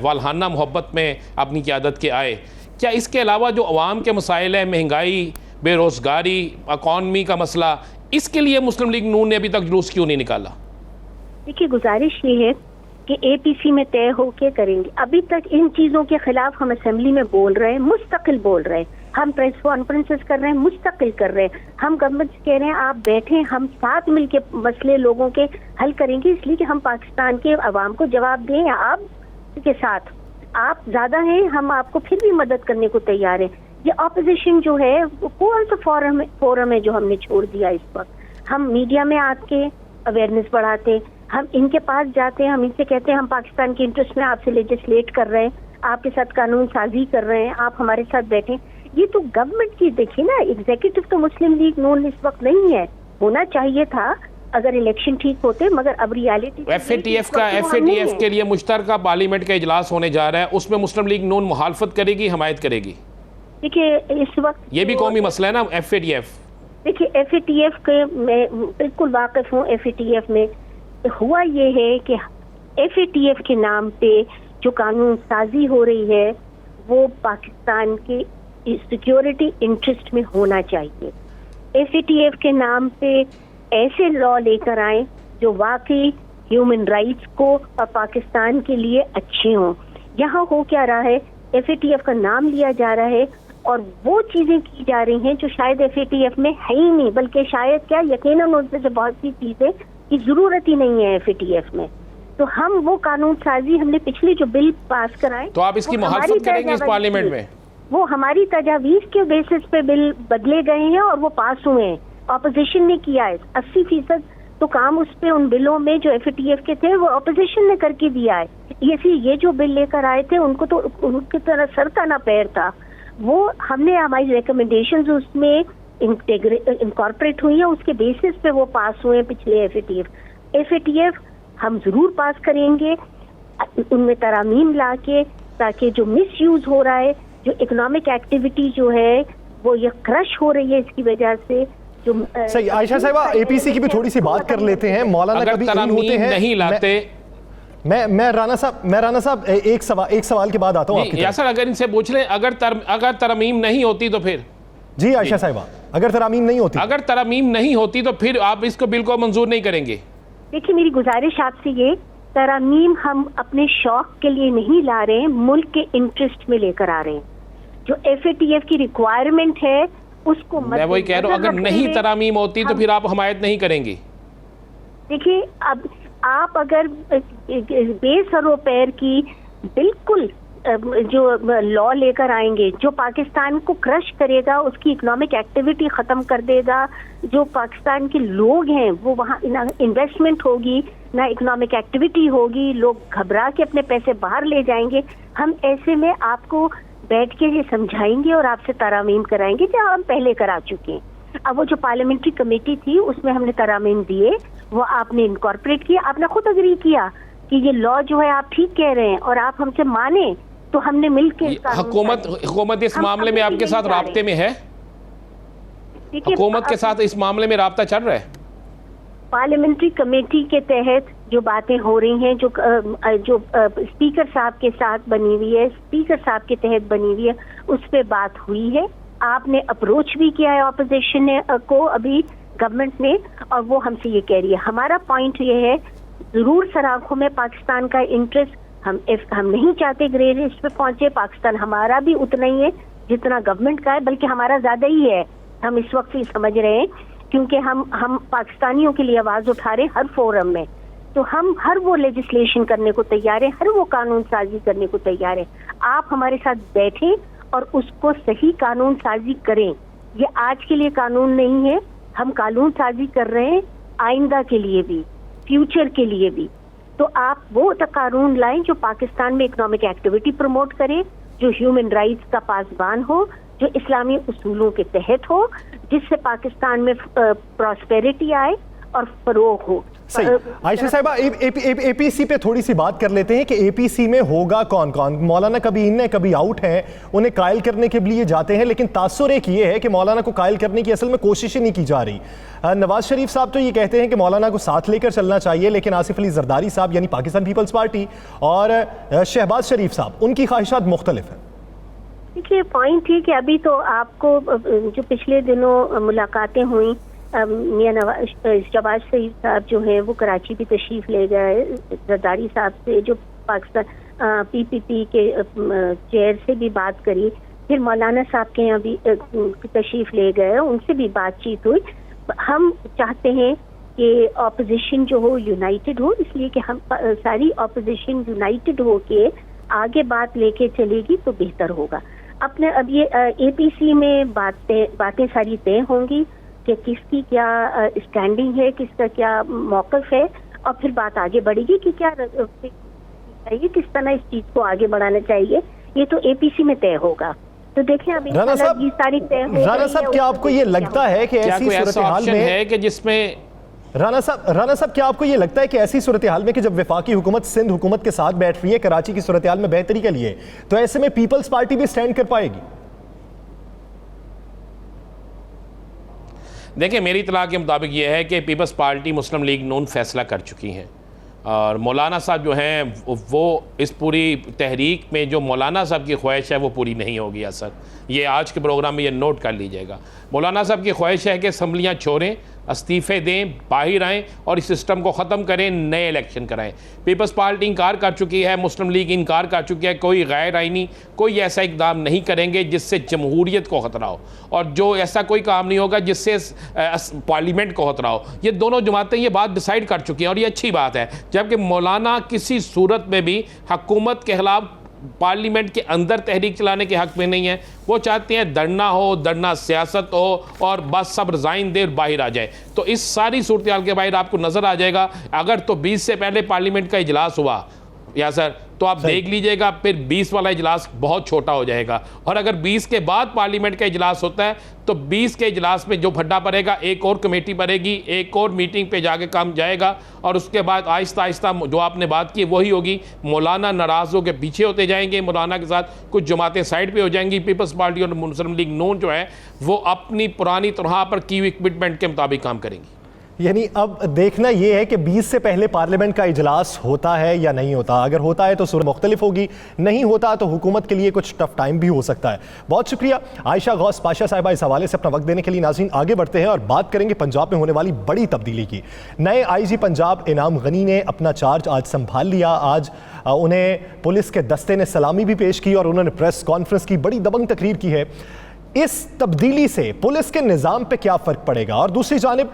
S3: वालहाना मोहब्बत में अपनी क़यादत के आए। क्या इसके अलावा जो अवाम के मसाइल हैं, महंगाई, बेरोज़गारी, इकॉनमी का मसला, इसके लिए मुस्लिम लीग नून ने अभी तक जुलूस क्यों नहीं निकाला?
S4: देखिए गुजारिश ये है कि APC में तय होके करेंगे। अभी तक इन चीजों के खिलाफ हम असेंबली में बोल रहे हैं, मुस्तकिल बोल रहे हैं, हम प्रेस कॉन्फ्रेंसेस कर रहे हैं, मुस्तकिल कर रहे हैं। हम गवर्नमेंट से कह रहे हैं आप बैठे, हम साथ मिलके मसले लोगों के हल करेंगे, इसलिए कि हम पाकिस्तान के अवाम को जवाब दें। आप के साथ आप ज्यादा हैं, हम आपको फिर भी मदद करने को तैयार हैं। ये ऑपोजिशन जो है वो कौन सा फोरम है जो हमने छोड़ दिया इस वक्त? हम मीडिया में आके अवेयरनेस बढ़ाते, हम इनके पास जाते हैं, हम इनसे कहते हैं हम पाकिस्तान के इंटरेस्ट में आपसे लेजिस्लेट कर रहे हैं, आपके साथ कानून साजी कर रहे हैं, आप हमारे साथ बैठे। ये तो गवर्नमेंट की देखिए ना, एग्जीक्यूटिव तो मुस्लिम लीग नून इस वक्त नहीं है, होना चाहिए था अगर इलेक्शन ठीक होते, मगर अब रियलिटी
S3: FATF के लिए मुश्तरका पार्लियामेंट का इजलास होने जा रहा है, उसमें मुस्लिम लीग नून मुखालफत करेगी, हिमायत करेगी?
S4: देखिए इस वक्त
S3: ये भी कौमी मसला है ना FATF।
S4: देखिए FATF के मैं बिल्कुल वाकिफ हूँ। FATF में हुआ ये है कि FATF के नाम पे जो कानून साजी हो रही है वो पाकिस्तान के सिक्योरिटी इंटरेस्ट में होना चाहिए। FATF के नाम पे ऐसे लॉ लेकर आए जो वाकई ह्यूमन राइट्स को और पाकिस्तान के लिए अच्छे हों। यहाँ हो क्या रहा है, FATF का नाम लिया जा रहा है और वो चीजें की जा रही हैं जो शायद FATF में है ही नहीं, बल्कि शायद क्या यकीनन उनसे से बहुत सी चीजें की जरूरत ही नहीं है FATF में। तो हम वो कानून साजी हमने पिछले जो बिल पास कराए,
S3: तो आप इसकी मुखालफत करेंगे इस पार्लियामेंट में?
S4: वो हमारी तजावीज के बेसिस पे बिल बदले गए हैं और वो पास हुए हैं, ऑपोजिशन ने किया है। 80% तो काम उस पे उन बिलों में जो FATF के थे वो ऑपोजिशन ने करके दिया है। ये जो बिल लेकर आए थे उनको तो उनकी तरह सर का ना पैर था। वो हमने हमारी रिकमेंडेशंस उसमें इनकॉर्पोरेट हुई है, उसके बेसिस पे वो पास हुए हैं पिछले FATF हम जरूर पास करेंगे उनमें तरामीम लाके, ताकि जो मिस यूज हो रहा है, जो इकोनॉमिक एक्टिविटी जो है वो ये क्रश हो रही है इसकी वजह से जो
S1: सही। आयशा साहिबा APC की भी थोड़ी सी बात कर लेते हैं। मौलाना कभी इन होते हैं
S3: नहीं लाते।
S1: मैं राना साहब एक सवाल के बाद आता हूँ आपकी
S3: यासर, अगर इनसे पूछ लें अगर तरमीम नहीं होती तो फिर
S1: जी आयशा साहिबा, अगर तरमीम नहीं होती तो फिर आप इसको बिल को मंजूर नहीं करेंगे?
S4: देखिए मेरी गुजारिश आपसे ये, तरमीम हम अपने शौक के लिए नहीं ला रहे हैं, मुल्क के इंटरेस्ट में लेकर आ रहे हैं। जो FATF की रिक्वायरमेंट है उसको
S3: मैं वही कह रहा हूँ, अगर नहीं तरामीम होती तो फिर आप हमायत नहीं करेंगी?
S4: देखिए अब आप अगर बेसरो पैर की बिल्कुल जो लॉ लेकर आएंगे जो पाकिस्तान को क्रश करेगा, उसकी इकोनॉमिक एक्टिविटी खत्म कर देगा, जो पाकिस्तान के लोग हैं वो वहाँ ना इन्वेस्टमेंट होगी ना इकोनॉमिक एक्टिविटी होगी, लोग घबरा के अपने पैसे बाहर ले जाएंगे। हम ऐसे में आपको बैठ के ये समझाएंगे और आपसे तरामीम कराएंगे जो हम पहले करा चुके हैं। अब वो जो पार्लियामेंट्री कमेटी थी उसमें हमने तरामीम दिए, वो आपने इनकॉर्पोरेट किया, आपने खुद अग्री किया कि ये लॉ जो है आप ठीक कह रहे हैं और आप हमसे माने, तो हमने मिलकर
S3: हुकूमत इस मामले में आपके साथ राब्ते में है? हुकूमत के साथ इस मामले में राब्ता चल रहा है?
S4: पार्लियामेंट्री कमेटी के तहत जो बातें हो रही हैं, जो स्पीकर साहब के साथ बनी हुई है, स्पीकर साहब के तहत बनी हुई है, उस पे बात हुई है। आपने अप्रोच भी किया है ऑपोजिशन को अभी गवर्नमेंट ने, और वो हमसे ये कह रही है। हमारा पॉइंट ये है, जरूर सराखों में पाकिस्तान का इंटरेस्ट, हम नहीं चाहते ग्रे लिस्ट पे पहुंचे। पाकिस्तान हमारा भी उतना ही है जितना गवर्नमेंट का है, बल्कि हमारा ज्यादा ही है। हम इस वक्त ही समझ रहे हैं, क्योंकि हम पाकिस्तानियों के लिए आवाज उठा रहे हैं हर फोरम में, तो हम हर वो लेजिस्लेशन करने को तैयार है, हर वो कानून साजी करने को तैयार है। आप हमारे साथ बैठे और उसको सही कानून साजी करें। ये आज के लिए कानून नहीं है, हम कानून साजी कर रहे हैं आइंदा के लिए भी, फ्यूचर के लिए भी। तो आप वो कानून लाएं जो पाकिस्तान में इकोनॉमिक एक्टिविटी प्रमोट करे, जो ह्यूमन राइट्स का पासबान हो, जो इस्लामी उसूलों के तहत हो, जिससे पाकिस्तान में प्रॉस्पेरिटी आए और फरोग हो।
S1: सही। आयशा साहिबा, एपीसी पे थोड़ी सी बात कर लेते हैं कि एपीसी में होगा कौन कौन। मौलाना कभी इन है कभी आउट हैं, उन्हें कायल करने के लिए जाते हैं, लेकिन तासुर एक ये है कि मौलाना को कायल करने की असल में कोशिश ही नहीं की जा रही। नवाज शरीफ साहब तो ये कहते हैं कि मौलाना को साथ लेकर चलना चाहिए, लेकिन आसिफ अली जरदारी साहब यानी पाकिस्तान पीपल्स पार्टी और शहबाज शरीफ साहब, उनकी ख्वाहिशात मुख्तलिफ हैं।
S4: देखिए, पॉइंट है कि अभी तो आपको जो पिछले दिनों मुलाकातें हुई, मियां शहबाज शरीफ साहब जो हैं वो कराची भी तशरीफ ले गए, जरदारी साहब से जो पाकिस्तान पीपीपी के चेयर से भी बात करी, फिर मौलाना साहब के यहाँ भी तशरीफ ले गए, उनसे भी बातचीत हुई। हम चाहते हैं कि ऑपोजिशन जो हो यूनाइटेड हो, इसलिए कि हम सारी ऑपोजिशन यूनाइटेड हो के आगे बात लेके चलेगी तो बेहतर होगा। अपने अब ये एपीसी में बातें सारी तय होंगी कि किसकी क्या स्टैंडिंग है, किसका क्या मौक़िफ़ है, और फिर बात आगे बढ़ेगी कि क्या चाहिए, किस तरह इस चीज को आगे बढ़ाना चाहिए। ये तो एपीसी में तय होगा। तो देखें अभी 20 तारीख तय हो।
S1: राना साहब, क्या आपको ये लगता है कि ऐसी सूरत हाल में
S3: है कि जिसमें
S1: राना साहब क्या आपको ये लगता है कि ऐसी सूरत हाल में कि जब वफाकी हुकूमत सिंध हुकूमत के साथ बैठ रही है कराची की सूरत हाल में बेहतरी के लिए, तो ऐसे में पीपल्स पार्टी भी स्टैंड कर पाएगी?
S3: देखिए, मेरी इत्तला के मुताबिक ये है कि पीपल्स पार्टी मुस्लिम लीग नून फैसला कर चुकी हैं, और मौलाना साहब जो हैं वो इस पूरी तहरीक में जो मौलाना साहब की ख्वाहिश है वो पूरी नहीं होगी। असर ये आज के प्रोग्राम में ये नोट कर लीजिएगा। मौलाना साहब की ख्वाहिश है कि असम्बलियाँ छोड़ें, इस्तीफ़े दें, बाहर आएँ और इस सिस्टम को ख़त्म करें, नए इलेक्शन कराएं। पीपल्स पार्टी इनकार कर चुकी है, मुस्लिम लीग इनकार कर चुकी है, कोई गैर आइनी कोई ऐसा इकदाम नहीं करेंगे जिससे जमहूरियत को ख़तरा हो, और जो ऐसा कोई काम नहीं होगा जिससे पार्लियामेंट को ख़तरा हो। ये दोनों जमातें ये बात डिसाइड कर चुकी हैं और ये अच्छी बात है। जबकि मौलाना किसी सूरत में भी हुकूमत के खिलाफ पार्लियामेंट के अंदर तहरीक चलाने के हक में नहीं है। वो चाहते हैं धरना हो, धरना सियासत हो, और बस सब रिज़ाइन दे बाहर आ जाए। तो इस सारी सूरत हाल के बाहर आपको नज़र आ जाएगा। अगर तो 20 से पहले पार्लियामेंट का इजलास हुआ या सर, तो आप देख लीजिएगा फिर 20 वाला इजलास बहुत छोटा हो जाएगा, और अगर 20 के बाद पार्लियामेंट का इजलास होता है तो 20 के इजलास में जो फड्डा पड़ेगा, एक और कमेटी पड़ेगी, एक और मीटिंग पे जाके काम जाएगा, और उसके बाद आहिस्ता आहिस्ता जो आपने बात की वही होगी। मौलाना नाराज़ होकर पीछे होते जाएंगे, मौलाना के साथ कुछ जमातें साइड पे हो जाएंगी। पीपल्स पार्टी और मुस्लिम लीग नून जो है वो अपनी पुरानी तरह पर की हुई कमिटमेंट के मुताबिक काम करेंगी।
S1: यानी अब देखना यह है कि 20 से पहले पार्लियामेंट का इजलास होता है या नहीं होता। अगर होता है तो सूरत मुख्तलिफ होगी, नहीं होता तो हुकूमत के लिए कुछ टफ टाइम भी हो सकता है। बहुत शुक्रिया आयशा गौस पाशा साहिबा इस हवाले से अपना वक्त देने के लिए। नाज़रीन, आगे बढ़ते हैं और बात करेंगे पंजाब में होने वाली बड़ी तब्दीली की। नए आईजी पंजाब इनाम गनी ने अपना चार्ज आज संभाल लिया। आज उन्हें पुलिस के दस्ते ने सलामी भी पेश की और उन्होंने प्रेस कॉन्फ्रेंस की, बड़ी दबंग तकरीर की है। इस तब्दीली से पुलिस के निज़ाम पे क्या फ़र्क पड़ेगा? और दूसरी जानिब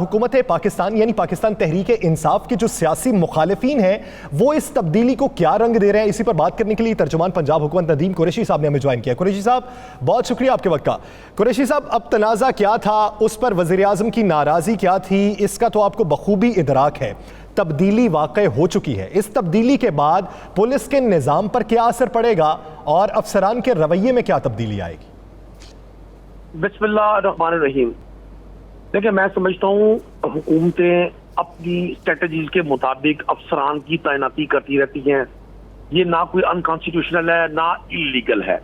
S1: हुकूमत पाकिस्तान यानी पाकिस्तान तहरीक इंसाफ के जो सियासी मुखालिफिन हैं वो इस तब्दीली को क्या रंग दे रहे हैं? इसी पर बात करने के लिए तर्जुमान पंजाब हुकूमत नदीम कुरैशी साहब ने हमें ज्वाइन किया। कुरैशी साहब, बहुत शुक्रिया आपके वक्त का। कुरैशी साहब, अब तनाज़ा क्या था, उस पर वज़ीर आज़म की नाराज़गी क्या थी, इसका तो आपको बखूबी इदराक है। तब्दीली वाक़ई हो चुकी है, इस तब्दीली के बाद पुलिस के निज़ाम पर क्या असर पड़ेगा और अफसरान के रवैये में क्या तब्दीली आएगी?
S5: बिस्मिल्लाहिर्रहमानिर्रहीम। देखिए, मैं समझता हूँ हुकूमतें अपनी स्ट्रेटजीज के मुताबिक अफसरान की तैनाती करती रहती हैं। ये ना कोई अनकॉन्स्टिट्यूशनल है ना इलीगल है।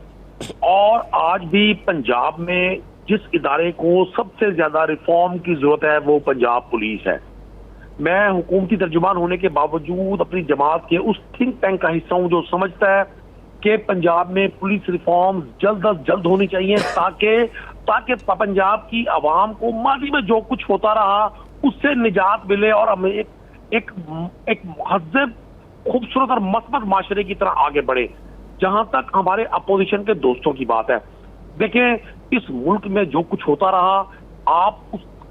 S5: और आज भी पंजाब में जिस इदारे को सबसे ज्यादा रिफॉर्म की जरूरत है वो पंजाब पुलिस है। मैं हुकूमती तर्जुमान होने के बावजूद अपनी जमात के उस थिंक टैंक का हिस्सा हूँ जो समझता है कि पंजाब में पुलिस रिफॉर्म जल्द अज जल्द होनी चाहिए ताकि पंजाब की आवाम को माजी में जो कुछ होता रहा उससे निजात मिले और हमें एक महज़ब, खूबसूरत और मस्बत माशरे की तरह आगे बढ़े। जहां तक हमारे अपोजिशन के दोस्तों की बात है, देखें, इस मुल्क में जो कुछ होता रहा आप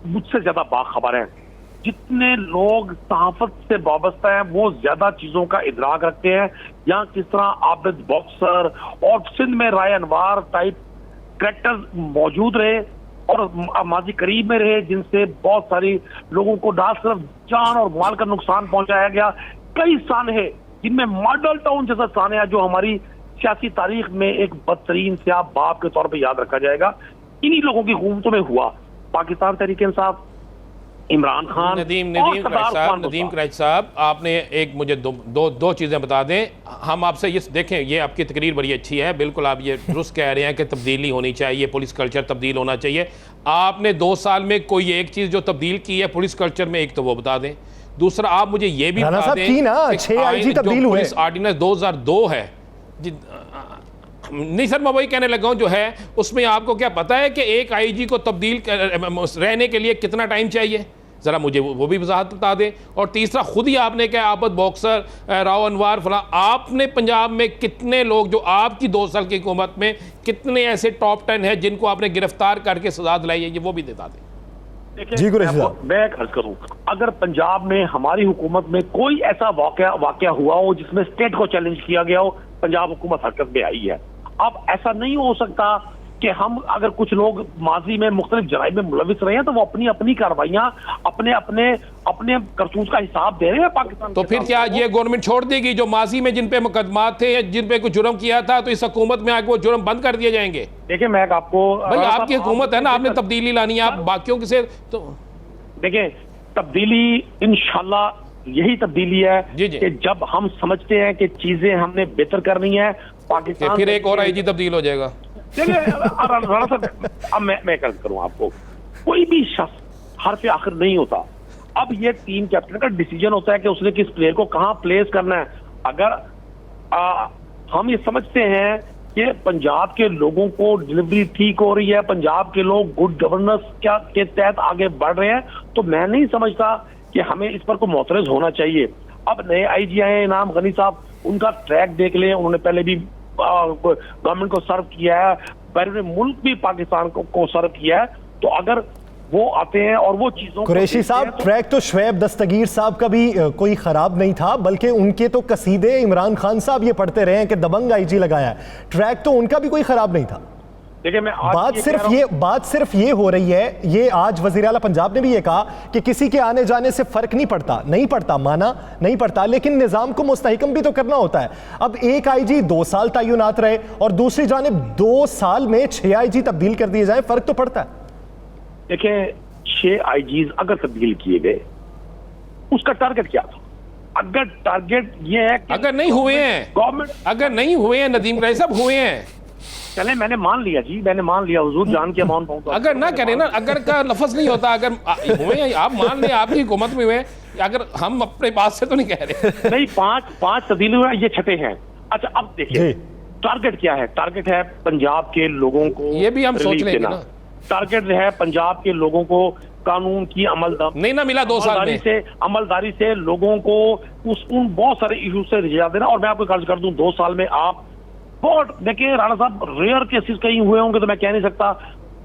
S5: मुझसे ज्यादा बाखबर हैं। जितने लोग सहाफत से वाबस्ता हैं वो ज्यादा चीजों का इदराक रखते हैं। यहाँ किस तरह आबिद बॉक्सर और सिंध में राय अनवार टाइप कैरेक्टर मौजूद रहे और माजी करीब में रहे, जिनसे बहुत सारी लोगों को ना सिर्फ जान और माल का नुकसान पहुंचाया गया। कई सानहे जिनमें मॉडल टाउन जैसा सानहा जो हमारी सियासी तारीख में एक बदतरीन स्याह बाप के तौर पर याद रखा जाएगा, इन्हीं लोगों की हुकूमतों में हुआ। पाकिस्तान तहरीक इंसाफ, इमरान खान,
S3: नदीम कुरैशी साहब, आपने एक मुझे दो चीज़ें बता दें। हम आपसे ये देखें, ये आपकी तकरीर बड़ी अच्छी है, बिल्कुल आप ये दुरुस्त कह रहे हैं कि तब्दीली होनी चाहिए, पुलिस कल्चर तब्दील होना चाहिए। आपने 2 साल में कोई एक चीज़ जो तब्दील की है पुलिस कल्चर में, एक तो वो बता दें। दूसरा, आप मुझे ये भी बता दें कि पुलिस ऑर्डिनेंस 2002 है नहीं सर, मैं वही कहने लगा हूँ जो है उसमें आपको क्या पता है कि एक आईजी को तब्दील रहने के लिए कितना टाइम चाहिए? ज़रा मुझे वो भी वजाहत बता दें। और तीसरा, खुद ही आपने क्या आबिद बॉक्सर, राव अनवार फला, आपने पंजाब में कितने लोग जो आपकी 2 साल की हुकूमत में कितने ऐसे टॉप 10 हैं जिनको आपने गिरफ्तार करके सजा दिलाई है, ये वो भी बता दें।
S5: जी मैं अर्ज करूं, अगर पंजाब में हमारी हुकूमत में कोई ऐसा वाकया हुआ हो जिसमें स्टेट को चैलेंज किया गया हो, पंजाब हुकूमत हरकत में आई है। अब ऐसा नहीं हो सकता कि हम अगर कुछ लोग माजी में मुख्तलिफ जराइम में मुलविस रहे हैं तो वो अपनी अपनी कार्रवाइयां अपने करतूत का हिसाब दे रहे हैं पाकिस्तान।
S3: तो फिर क्या ये गवर्नमेंट छोड़ देगी जो माजी में जिन पे मुकदमात थे, जिन पे कुछ जुर्म किया था, तो इस हुकूमत में आके वो जुर्म बंद कर दिए जाएंगे?
S5: देखिए, मैं आपको
S3: भाई आपकी हुकूमत है ना, आपने तब्दीली लानी है, आप बाकियों के से तो
S5: देखिए, तब्दीली इंशाल्लाह यही तब्दीली है कि जब हम समझते हैं कि चीजें हमने बेहतर करनी है पाकिस्तान,
S3: फिर एक और आईजी तब्दील हो जाएगा।
S5: देखिए, अब मैं कर्ज करूं आपको, कोई भी शख्स हर्फ आखिर नहीं होता। अब ये टीम कैप्टन का डिसीजन होता है कि उसने किस प्लेयर को कहां प्लेस करना है। अगर हम ये समझते हैं कि पंजाब के लोगों को डिलीवरी ठीक हो रही है, पंजाब के लोग गुड गवर्नेंस के तहत आगे बढ़ रहे हैं, तो मैं नहीं समझता कि हमें इस पर कोई मोतरज होना चाहिए। अब नए आईजी आए इनाम गनी साहब, उनका ट्रैक देख लें, उन्होंने पहले भी गवर्नमेंट को सर्व किया है, बैरून मुल्क भी पाकिस्तान को सर्व किया है। तो अगर वो आते हैं और वो चीजों
S1: कुरैशी साहब, ट्रैक तो शुएब दस्तगीर साहब का भी कोई खराब नहीं था, बल्कि उनके तो कसीदे इमरान खान साहब ये पढ़ते रहे हैं कि दबंग आईजी लगाया है, ट्रैक तो उनका भी कोई खराब नहीं था।
S5: देखिए, मैं
S1: बात सिर्फ ये हो रही है, ये आज वज़ीर आला पंजाब ने भी ये कहा कि किसी के आने जाने से फर्क नहीं पड़ता, माना नहीं पड़ता, लेकिन निज़ाम को मुस्तहकम भी तो करना होता है। अब एक आईजी 2 साल तैनात रहे और दूसरी जानिब 2 साल में 6 आईजी तब्दील कर दिए जाए, फर्क तो पड़ता है।
S5: देखिए, 6 आईजीज अगर तब्दील किए गए, उसका टारगेट क्या था? अगर टारगेट ये है कि
S3: अगर नहीं हुए हैं गवर्नमेंट, अगर नहीं हुए हैं नदीम कुरैशी साहब, हुए हैं,
S5: चले मैंने मान लिया जी, मैंने मान लिया, हुजूर जान के मान पाऊँ।
S3: अगर ना करें ना, अगर का लफ्ज नहीं होता, अगर हुए हैं आप मान लें, आपकी हुकूमत में हुए, अगर हम अपने पास से तो नहीं कह रहे।
S5: नहीं, 5 तब्दील हुए, ये 6 हैं। अच्छा, अब देखिए टारगेट क्या है? टारगेट है पंजाब के लोगों को,
S3: ये भी हम सोच लेंगे ना,
S5: टारगेट है पंजाब के लोगों को कानून की
S3: नहीं ना मिला 2 साल में
S5: से अमलदारी से लोगों को उन बहुत सारे इशू से निजात देना। और मैं आपको अर्ज कर दूं, 2 साल में आप बहुत देखिए राणा साहब, रेयर केसेस कहीं हुए होंगे तो मैं कह नहीं सकता,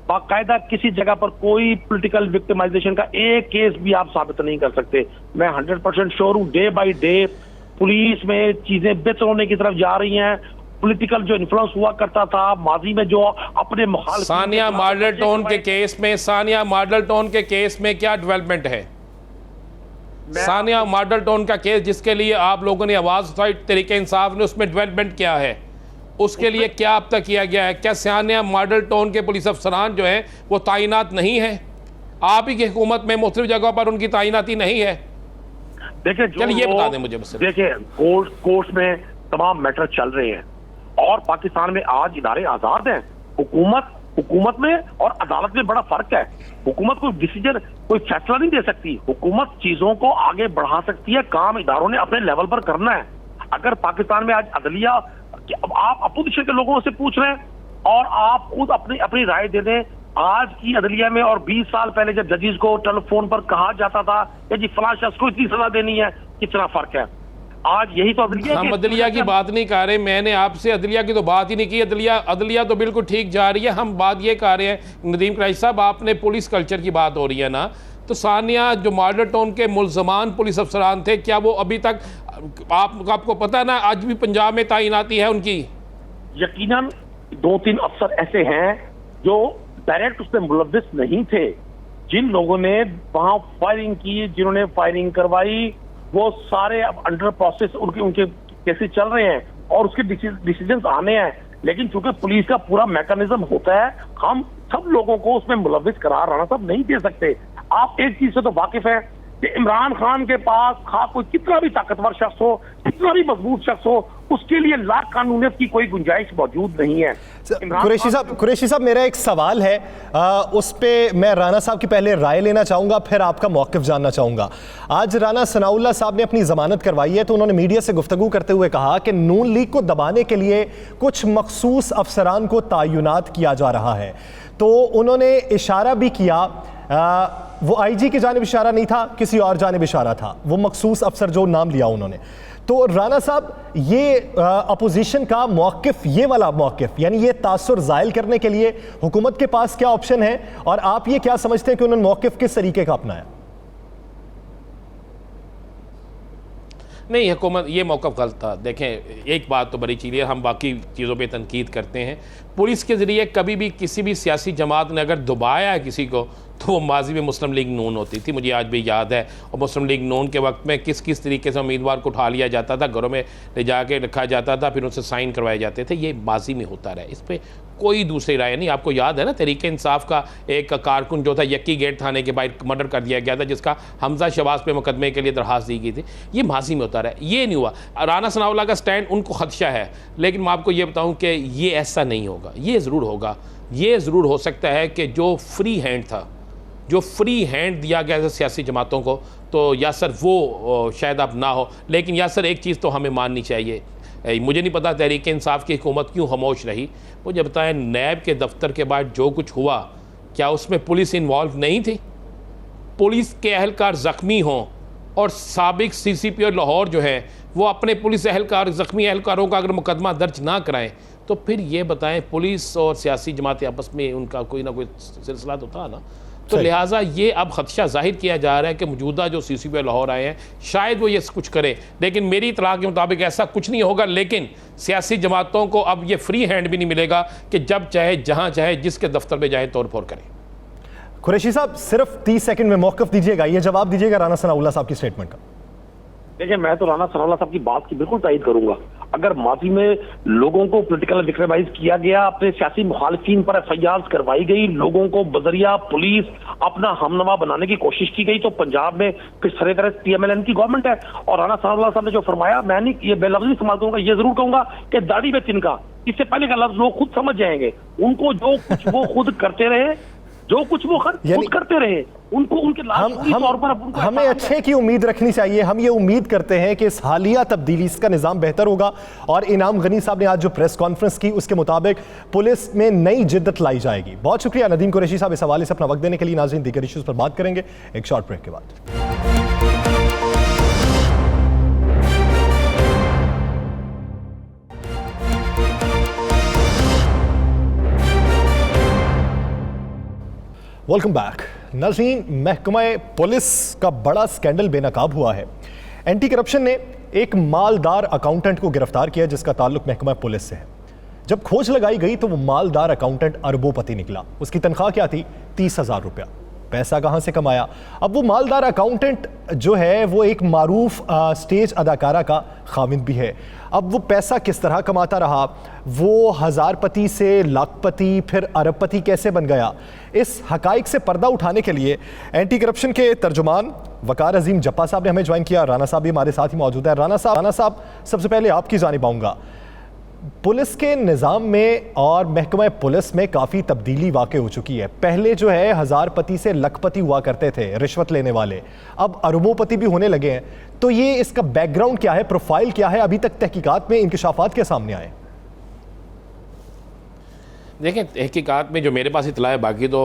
S5: बाकायदा किसी जगह पर कोई पॉलिटिकल विक्टिमाइजेशन का एक केस भी आप साबित नहीं कर सकते। मैं 100% श्योर हूँ, डे बाय डे पुलिस में चीजें बेहतर होने की तरफ जा रही हैं। पॉलिटिकल जो इन्फ्लुएंस हुआ करता था माजी में, जो अपने मुखालिफ
S3: सानिया मॉडल टाउन के केस में, सानिया मॉडल टाउन के केस में क्या डेवलपमेंट है? सानिया मॉडल टाउन का केस जिसके लिए आप लोगों ने आवाज उठाई, तरीके इंसाफ ने, उसमें डेवलपमेंट क्या है? उसके लिए क्या अब तक किया गया है? क्या सानिया मॉडल टाउन के पुलिस अफसरान जो हैं वो तैनात नहीं है? आप ही की हुकूमत में मुख्तलिफ जगहों पर उनकी तैनाती नहीं है?
S5: देखिए
S3: चलिए ये बता दें मुझे बस।
S5: देखिए कोर्ट में तमाम मैटर चल रहे हैं और पाकिस्तान में आज इदारे आजाद हैं। हुकूमत में और अदालत में बड़ा फर्क है। हुकूमत कोई डिसीजन, कोई फैसला नहीं दे सकती, हुकूमत चीजों को आगे बढ़ा सकती है। काम इदारों ने अपने लेवल पर करना है। अगर पाकिस्तान में आज अदलिया, अब आप अपोजिशन के लोगों से पूछ रहे हैं और आप खुद अपनी राय दे दें। आज की अदलिया में और 20 साल पहले जब जजेस को टेलीफोन पर कहा जाता था कि जी फलां शख्स को इतनी सजा देनी है, कितना फर्क है। आज यही तो अदलिया,
S3: हम अदलिया की बात नहीं कर रहे, मैंने आपसे अदलिया की तो बात ही नहीं की। अदलिया तो बिल्कुल ठीक जा रही है। हम बात ये कर रहे हैं नदीम कुरैशी साहब, आपने पुलिस कल्चर की बात हो रही है ना, तो सानिया जो मॉडल टाउन के मुल्ज़मान पुलिस अफसरान थे, क्या वो अभी तक आपको पता ना आज भी पंजाब में तैनाती है उनकी?
S5: यकीनन 2-3 अफसर ऐसे हैं जो डायरेक्ट उसमें मुलव्विस नहीं थे। जिन लोगों ने वहां फायरिंग की, जिन्होंने फायरिंग करवाई, वो सारे अब अंडर प्रोसेस उनके केसेस चल रहे हैं और उसके डिसीजंस आने हैं। लेकिन चूंकि पुलिस का पूरा मैकेनिज्म होता है, हम सब लोगों को उसमें मुलव्विस करार राणा साहब नहीं दे सकते। आप एक चीज से तो वाकिफ है कि इमरान खान के पास कोई कितना भी ताकतवर शख्स हो, कितना भी मजबूत शख्स हो, उसके लिए लाख कानूनियत की कोई गुंजाइश मौजूद नहीं है।
S1: कुरैशी साहब मेरा एक सवाल है, उस पे मैं राना साहब की पहले राय लेना चाहूंगा, फिर आपका मौक़िफ़ जानना चाहूंगा। आज राना सनाउल्लाह साहब ने अपनी जमानत करवाई है, तो उन्होंने मीडिया से गुफ्तगू करते हुए कहा कि नून लीग को दबाने के लिए कुछ मखसूस अफसरान को तयनात किया जा रहा है। तो उन्होंने इशारा भी किया, वो आईजी की जानिब इशारा नहीं था, किसी और जानिब इशारा था, वो मखसूस अफसर जो नाम लिया उन्होंने। तो राना साहब, ये अपोजिशन का मौक़िफ़, ये वाला मौक़िफ़, यानी ये तासुर ज़ायल करने के लिए हुकूमत के पास क्या ऑप्शन है, और आप ये क्या समझते हैं कि उन्होंने मौक़िफ़ किस तरीके का अपनाया?
S3: नहीं, हुकूमत ये मौक़िफ़ गलत था। देखें, एक बात तो बड़ी चीज़ है, हम बाकी चीज़ों पे तनकीद करते हैं। पुलिस के ज़रिए कभी भी किसी भी सियासी जमात ने अगर दबाया है किसी को, तो वो माजी में मुस्लिम लीग नून होती थी, मुझे आज भी याद है। और मुस्लिम लीग नून के वक्त में किस किस तरीके से उम्मीदवार को उठा लिया जाता था, घरों में ले जाके रखा जाता था, फिर उनसे साइन करवाए जाते थे। ये माजी में होता रहा, इस पर कोई दूसरी राय नहीं। आपको याद है ना, तहरीक इंसाफ का एक कारकुन जो था, यक्की गेट थाने के बाहर मर्डर कर दिया गया था, जिसका हमजा शहबाज पे मुकदमे के लिए दरखास्त दी गई थी। ये माजी में होता रहा, ये नहीं हुआ। राना सनाउल्लाह का स्टैंड उनको खदशा है, लेकिन मैं आपको ये बताऊं कि ये ऐसा नहीं होगा। ये ज़रूर होगा, ये ज़रूर हो सकता है कि जो फ्री हैंड था, जो फ्री हैंड दिया गया था सियासी जमातों को, तो यासर वो शायद अब ना हो। लेकिन यासर एक चीज़ तो हमें माननी चाहिए, मुझे नहीं पता तहरीक इंसाफ की हुकूमत क्यों खामोश रही। मुझे बताएं, नैब के दफ्तर के बाद जो कुछ हुआ, क्या उसमें पुलिस इन्वॉल्व नहीं थी? पुलिस के अहलकार ज़ख्मी हों और साबिक CCP और लाहौर जो है वो अपने पुलिस अहलकार, ज़ख्मी अहलकारों का अगर मुकदमा दर्ज ना कराएं, तो फिर ये बताएं पुलिस और सियासी जमातें आपस में उनका कोई ना कोई सिलसिला तो था ना। तो लिहाजा ये अब खदशा जाहिर किया जा रहा है कि मौजूदा जो CCP लाहौर आए हैं, शायद वो ये कुछ करें, लेकिन मेरी इत्तला के मुताबिक ऐसा कुछ नहीं होगा। लेकिन सियासी जमातों को अब ये फ्री हैंड भी नहीं मिलेगा कि जब चाहे, जहाँ चाहे, जिसके दफ्तर में जाए तोड़ फोड़ करें।
S1: कुरैशी साहब, सिर्फ 30 सेकंड में मौक़िफ़ दीजिएगा, ये जवाब दीजिएगा राना सनाउल्लाह साहब की स्टेटमेंट का।
S5: देखिए, मैं तो राना सनाउल्लाह साहब की बात की बिल्कुल तायद करूंगा। अगर माजी में लोगों को पॉलिटिकल विक्टिमाइज किया गया, अपने सियासी मुखालिफिन पर FIRs करवाई गई, लोगों को बजरिया पुलिस अपना हमनवा बनाने की कोशिश की गई, तो पंजाब में फिर सरे तरह TMLN की गवर्नमेंट है। और राना सनाउल्लाह साहब ने जो फरमाया, मैं नहीं ये बेलफ्जी इस्तेमाल करूंगा, ये जरूर कहूंगा कि दाढ़ी में तिनका, इससे पहले का लफ्ज लोग खुद समझ जाएंगे। उनको जो कुछ वो खुद करते रहे, जो कुछ वो खुद करते रहे, उनको उनके तौर पर
S1: हमें अच्छे की उम्मीद रखनी चाहिए। हम ये उम्मीद करते हैं कि इस हालिया तब्दीली, इसका निज़ाम बेहतर होगा। और इनाम गनी साहब ने आज जो प्रेस कॉन्फ्रेंस की, उसके मुताबिक पुलिस में नई जिद्दत लाई जाएगी। बहुत शुक्रिया नदीम कुरैशी साहब इस हवाले से अपना वक्त देने के लिए। नाज़रीन, दीगर इश्यूज़ पर बात करेंगे एक शॉर्ट ब्रेक के बाद। Welcome back. नाज़रीन, महकमा पुलिस का बड़ा स्कैंडल बेनकाब हुआ है। एंटी करप्शन ने एक मालदार अकाउंटेंट को गिरफ्तार किया जिसका ताल्लुक महकमा पुलिस से है। जब खोज लगाई गई तो वो मालदार अकाउंटेंट अरबोपति निकला। उसकी तनख्वाह क्या थी? 30,000 रुपया। पैसा कहां से कमाया? अब वो मालदार अकाउंटेंट जो है वो एक मारूफ स्टेज अदाकारा का खामिद भी है। अब वो पैसा किस तरह कमाता रहा? वो हज़ारपति से लाखपति फिर अरबपति कैसे बन गया? इस हकाइक से पर्दा उठाने के लिए एंटी करप्शन के तर्जुमान वकार अजीम जप्पा साहब ने हमें ज्वाइन किया। राना साहब भी हमारे साथ ही मौजूद है। राना साहब, सबसे पहले आपकी जानिब आऊँगा। पुलिस के निज़ाम में और महकमा पुलिस में काफ़ी तब्दीली वाक़ई हो चुकी है। पहले जो है हज़ारपति से लखपति हुआ करते थे रिश्वत लेने वाले, अब अरबोपति भी होने लगे हैं। तो ये इसका बैकग्राउंड क्या है, प्रोफाइल क्या है? अभी तक तहकीकात में इंकशाफात के सामने आए?
S3: देखें, तहकीकात में जो मेरे पास इतला है, बाकी तो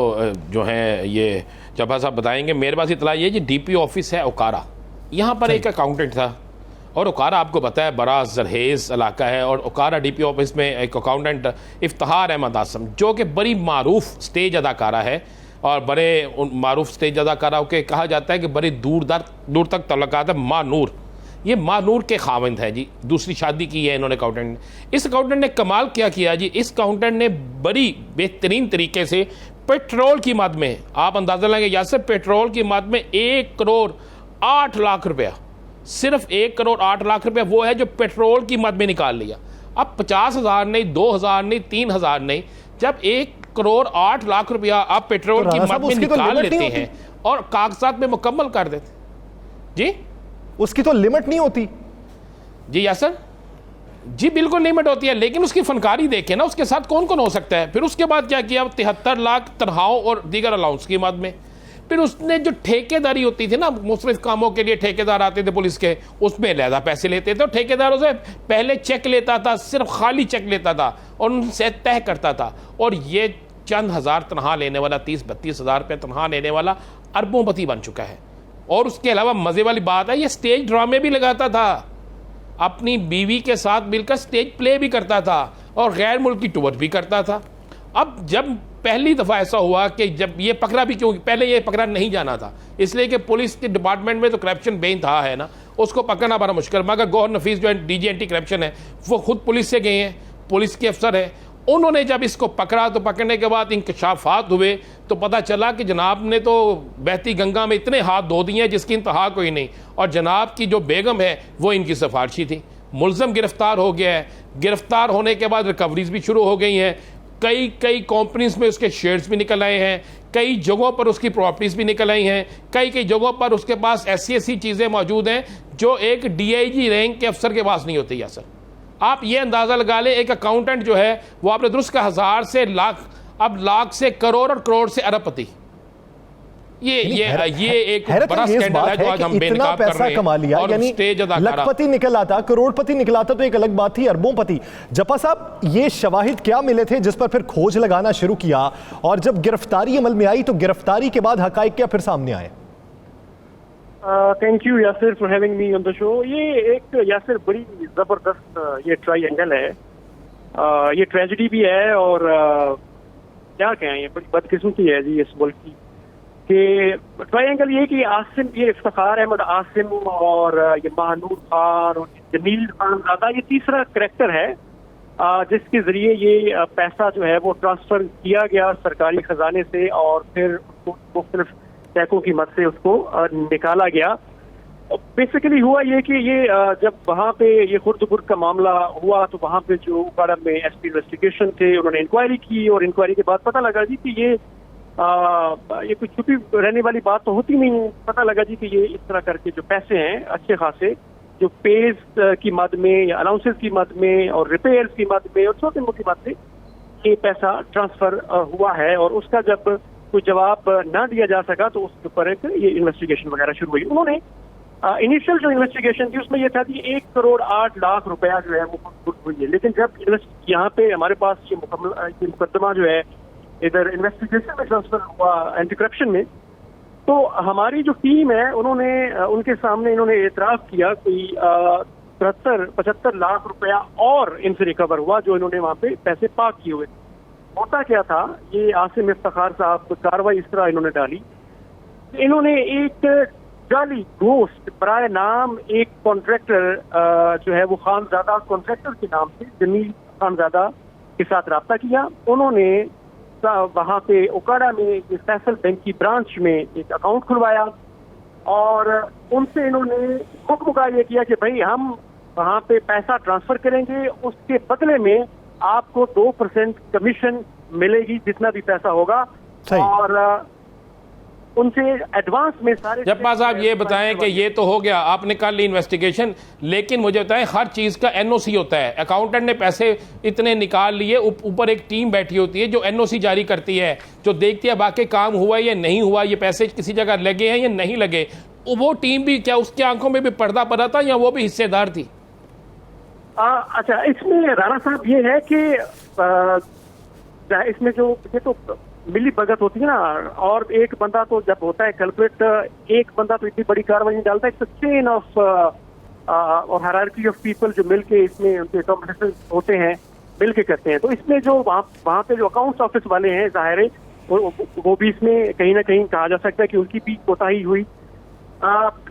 S3: जो है ये जब्बा साहब बताएंगे। मेरे पास इतला ये जी DP ऑफिस है ओकारा, यहाँ पर एक अकाउंटेंट था और ओकारा आपको पता है बड़ा जरहेज़ इलाका है। और ओकारा DP ऑफिस में एक अकाउंटेंट इफ्तिखार अहमद आसम जो कि बड़ी मारूफ स्टेज अदाकारा है और बड़े मारूफ स्टेज अदाकारा के कहा जाता है कि बड़ी दूर तक तल्लुकात है। माँ नूर, ये माँ नूर के खाविंद है जी, दूसरी शादी की है इन्होंने अकाउंटेंट ने। इस अकाउंटेंट ने कमाल क्या किया जी, इस अकाउंटेंट ने बड़ी बेहतरीन तरीके से पेट्रोल की मद में, आप अंदाज़ा लेंगे यासर, पेट्रोल की मद में 1 करोड़ 8 लाख रुपया, सिर्फ 1 करोड़ 8 लाख रुपया वो है जो पेट्रोल की मद में निकाल लिया। अब 50,000 नहीं, 2,000 नहीं, 3,000 नहीं, जब 1 करोड़ 8 लाख रुपया आप पेट्रोल की मद में निकाल लेते हैं और कागजात में मुकम्मल कर देते जी,
S1: उसकी तो लिमिट नहीं होती
S3: जी यासर जी, बिल्कुल लिमिट होती है। लेकिन उसकी फनकारी देखें ना, उसके साथ कौन कौन हो सकता है। फिर उसके बाद क्या किया, 73 लाख तनख्वाहों और दीगर अलाउंस की मद में। फिर उसने जो ठेकेदारी होती थी ना, मुख्तलिफ कामों के लिए ठेकेदार आते थे पुलिस के, उसमें अलहदा पैसे लेते थे और ठेकेदारों से पहले चेक लेता था, सिर्फ खाली चेक लेता था और उनसे तय करता था। और ये चंद हज़ार तनख्वाह लेने वाला, 30-32 हज़ार रुपये तनख्वाह लेने वाला अरबोपति बन चुका है। और उसके अलावा मज़े वाली बात है, ये स्टेज ड्रामे भी लगाता था, अपनी बीवी के साथ मिलकर स्टेज प्ले भी करता था और गैर मुल्की टूर भी करता था। अब जब पहली दफ़ा ऐसा हुआ कि जब ये पकड़ा भी, क्यों पहले ये पकड़ा नहीं जाना था, इसलिए कि पुलिस के डिपार्टमेंट में तो करप्शन बेन था है ना, उसको पकड़ना बड़ा मुश्किल। मगर गौहर नफीस जो है DG एंटी करप्शन है, वो खुद पुलिस से गए हैं, पुलिस के अफसर हैं। उन्होंने जब इसको पकड़ा तो पकड़ने के बाद इंकशाफात हुए तो पता चला कि जनाब ने तो बहती गंगा में इतने हाथ धो दिए जिसकी इंतहा कोई नहीं। और जनाब की जो बेगम है वो इनकी सिफारशी थी। मुलजम गिरफ्तार हो गया है। गिरफ्तार होने के बाद रिकवरीज भी शुरू हो गई हैं। कई कंपनीज में उसके शेयर्स भी निकल आए हैं, कई जगहों पर उसकी प्रॉपर्टीज़ भी निकल आई हैं, कई जगहों पर उसके पास ऐसी चीज़ें मौजूद हैं जो एक DIG रैंक के अफसर के पास नहीं होती। या सर आप ये अंदाज़ा लगा लें, एक अकाउंटेंट जो है वो आपने दुरुस्त का 1000 से लाख, अब लाख से करोड़ और करोड़ से अरबपति। ये एक बड़ा स्कैंडल है जो आज हम बेनकाब कर रहे हैं।
S1: कमा लिया, यानी लखपति निकल आता, करोड़पति निकलाता तो एक अलग बात थी, अरबोंपति। जप्पा साहब, ये शवाहिद क्या मिले थे जिस पर फिर खोज लगाना शुरू किया और जब गिरफ्तारी अमल में आई तो गिरफ्तारी के बाद हकाइक क्या फिर सामने आए?
S5: Thank you Yasir for having me on the show. ये एक यासिर बड़ी जबरदस्त ये ट्रायंगल है, ये ट्रेजेडी भी है और क्या कहें, ये बड़ी बदकिस्मती है जी इस मुल्क की कि ट्रायंगल ये कि आसिम, ये इफ्तिखार अहमद आसिम और ये महानूर खान और जमील खान ज़ादा, ये तीसरा करैक्टर है जिसके जरिए ये पैसा जो है वो ट्रांसफर किया गया सरकारी खजाने से और फिर उसको मुख्तलिफ टैकों की मद से उसको निकाला गया। बेसिकली हुआ ये कि ये जब वहाँ पे ये खुर्द का मामला हुआ तो वहाँ पे जो उकाड़ा में SP इन्वेस्टिगेशन थे, उन्होंने इंक्वायरी की और इंक्वायरी के बाद पता लगा जी कि ये कोई छुपी रहने वाली बात तो होती नहीं। पता लगा जी कि ये इस तरह करके जो पैसे हैं अच्छे खासे, जो पेज की मद में या अलाउंसेस की मद में और रिपेयर्स की मद में और छोटी मोटी मद में ये पैसा ट्रांसफर हुआ है और उसका जब कोई जवाब ना दिया जा सका तो उसके ऊपर एक ये इन्वेस्टिगेशन वगैरह शुरू हुई। उन्होंने इनिशियल जो इन्वेस्टिगेशन थी उसमें यह था कि 1 करोड़ 8 लाख रुपया जो है वो गुट हुई है। लेकिन जब यहाँ पे हमारे पास ये मुकदमा जो है इधर इन्वेस्टिगेशन में ट्रांसफर हुआ एंटी करप्शन में, तो हमारी जो टीम है उन्होंने उनके सामने इन्होंने एतराफ़ किया कोई 73-75 लाख रुपया और इनसे रिकवर हुआ जो इन्होंने वहाँ पे पैसे पाक किए हुए।
S6: होता क्या था, ये आसिम इफ्तिखार साहब कार्रवाई इस तरह इन्होंने डाली, इन्होंने एक जाली घोस्ट बराए नाम एक कॉन्ट्रैक्टर जो है वो खानजादा कॉन्ट्रैक्टर के नाम से जमील खानजादा के साथ रब्ता किया। उन्होंने वहां पे ओकाड़ा में फैसल बैंक की ब्रांच में एक अकाउंट खुलवाया और उनसे इन्होंने हुक्म का ये किया कि भाई हम वहां पे पैसा ट्रांसफर करेंगे, उसके बदले में आपको 2% कमीशन मिलेगी जितना भी पैसा होगा। और उनसे एडवांस में सारे
S3: जब्बार साहब ये बताएं कि ये तो हो गया, आपने कर ली इन्वेस्टिगेशन, लेकिन मुझे बताएं हर चीज़ का एनओसी होता है। अकाउंटेंट ने पैसे इतने निकाल लिए, ऊपर एक टीम बैठी होती है जो एनओसी जारी करती है, जो देखती है बाकी काम हुआ या नहीं हुआ, ये पैसे किसी जगह लगे हैं या नहीं लगे। वो टीम भी क्या उसकी आंखों में भी पर्दा पड़ा था या वो भी हिस्सेदार थी?
S6: अच्छा, इसमें राणा साहब ये है कि इसमें जो ये तो मिली भगत होती है ना, और एक बंदा तो जब होता है कल्प्रिट, एक बंदा तो इतनी बड़ी कार्रवाई नहीं डालता, एक चेन ऑफ और हायरार्की ऑफ पीपल जो मिलके इसमें उनके कॉम्पिटिशन होते हैं, मिलके करते हैं। तो इसमें जो वहाँ पे जो अकाउंट्स ऑफिस वाले हैं, जाहिर है वो भी इसमें कहीं ना कहीं कहा जा सकता है कि उनकी भी कोताही हुई।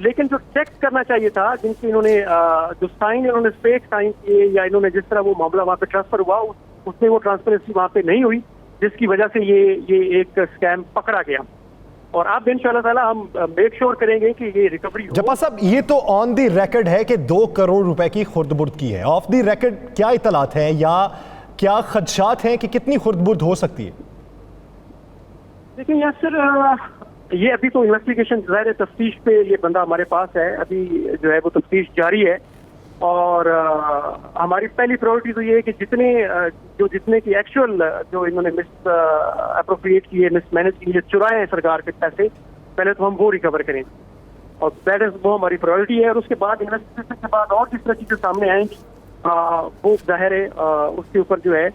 S6: लेकिन जो चेक करना चाहिए था, जिनके इन्होंने जो साइन इन्होंने फेक साइन किए या इन्होंने जिस तरह वो मामला वहाँ पे ट्रांसफर हुआ, उसमें वो ट्रांसपेरेंसी वहाँ पे नहीं हुई, जिसकी वजह से ये एक स्कैम पकड़ा गया। और अब इंशाल्लाह ताला हम मेक श्योर करेंगे कि ये रिकवरी हो।
S1: जब्बार साहब, ये तो ऑन दी रिकॉर्ड है कि 2 करोड़ रुपए की खुर्द-बुर्द की है। ऑफ दी रिकॉर्ड क्या इतलात हैं या क्या खदशात हैं कि कितनी खुर्द-बुर्द हो सकती है?
S6: देखिए यासर, ये अभी तो इन्वेस्टिगेशन ज़ाहिर तफ्तीश पे ये बंदा हमारे पास है, अभी जो है वो तफ्तीश जारी है। और हमारी पहली प्रायोरिटी तो ये है कि जितने की एक्चुअल जो इन्होंने मिस अप्रोप्रिएट किए, मिसमैनेज किए, चुराए हैं सरकार के पैसे, पहले तो हम वो रिकवर करें, और दैट इज वो हमारी प्रायोरिटी है। और उसके बाद इन्वेस्टिगेशन के बाद और जिस तरह चीजें सामने आएंगी वो जाहिर है उसके ऊपर जो है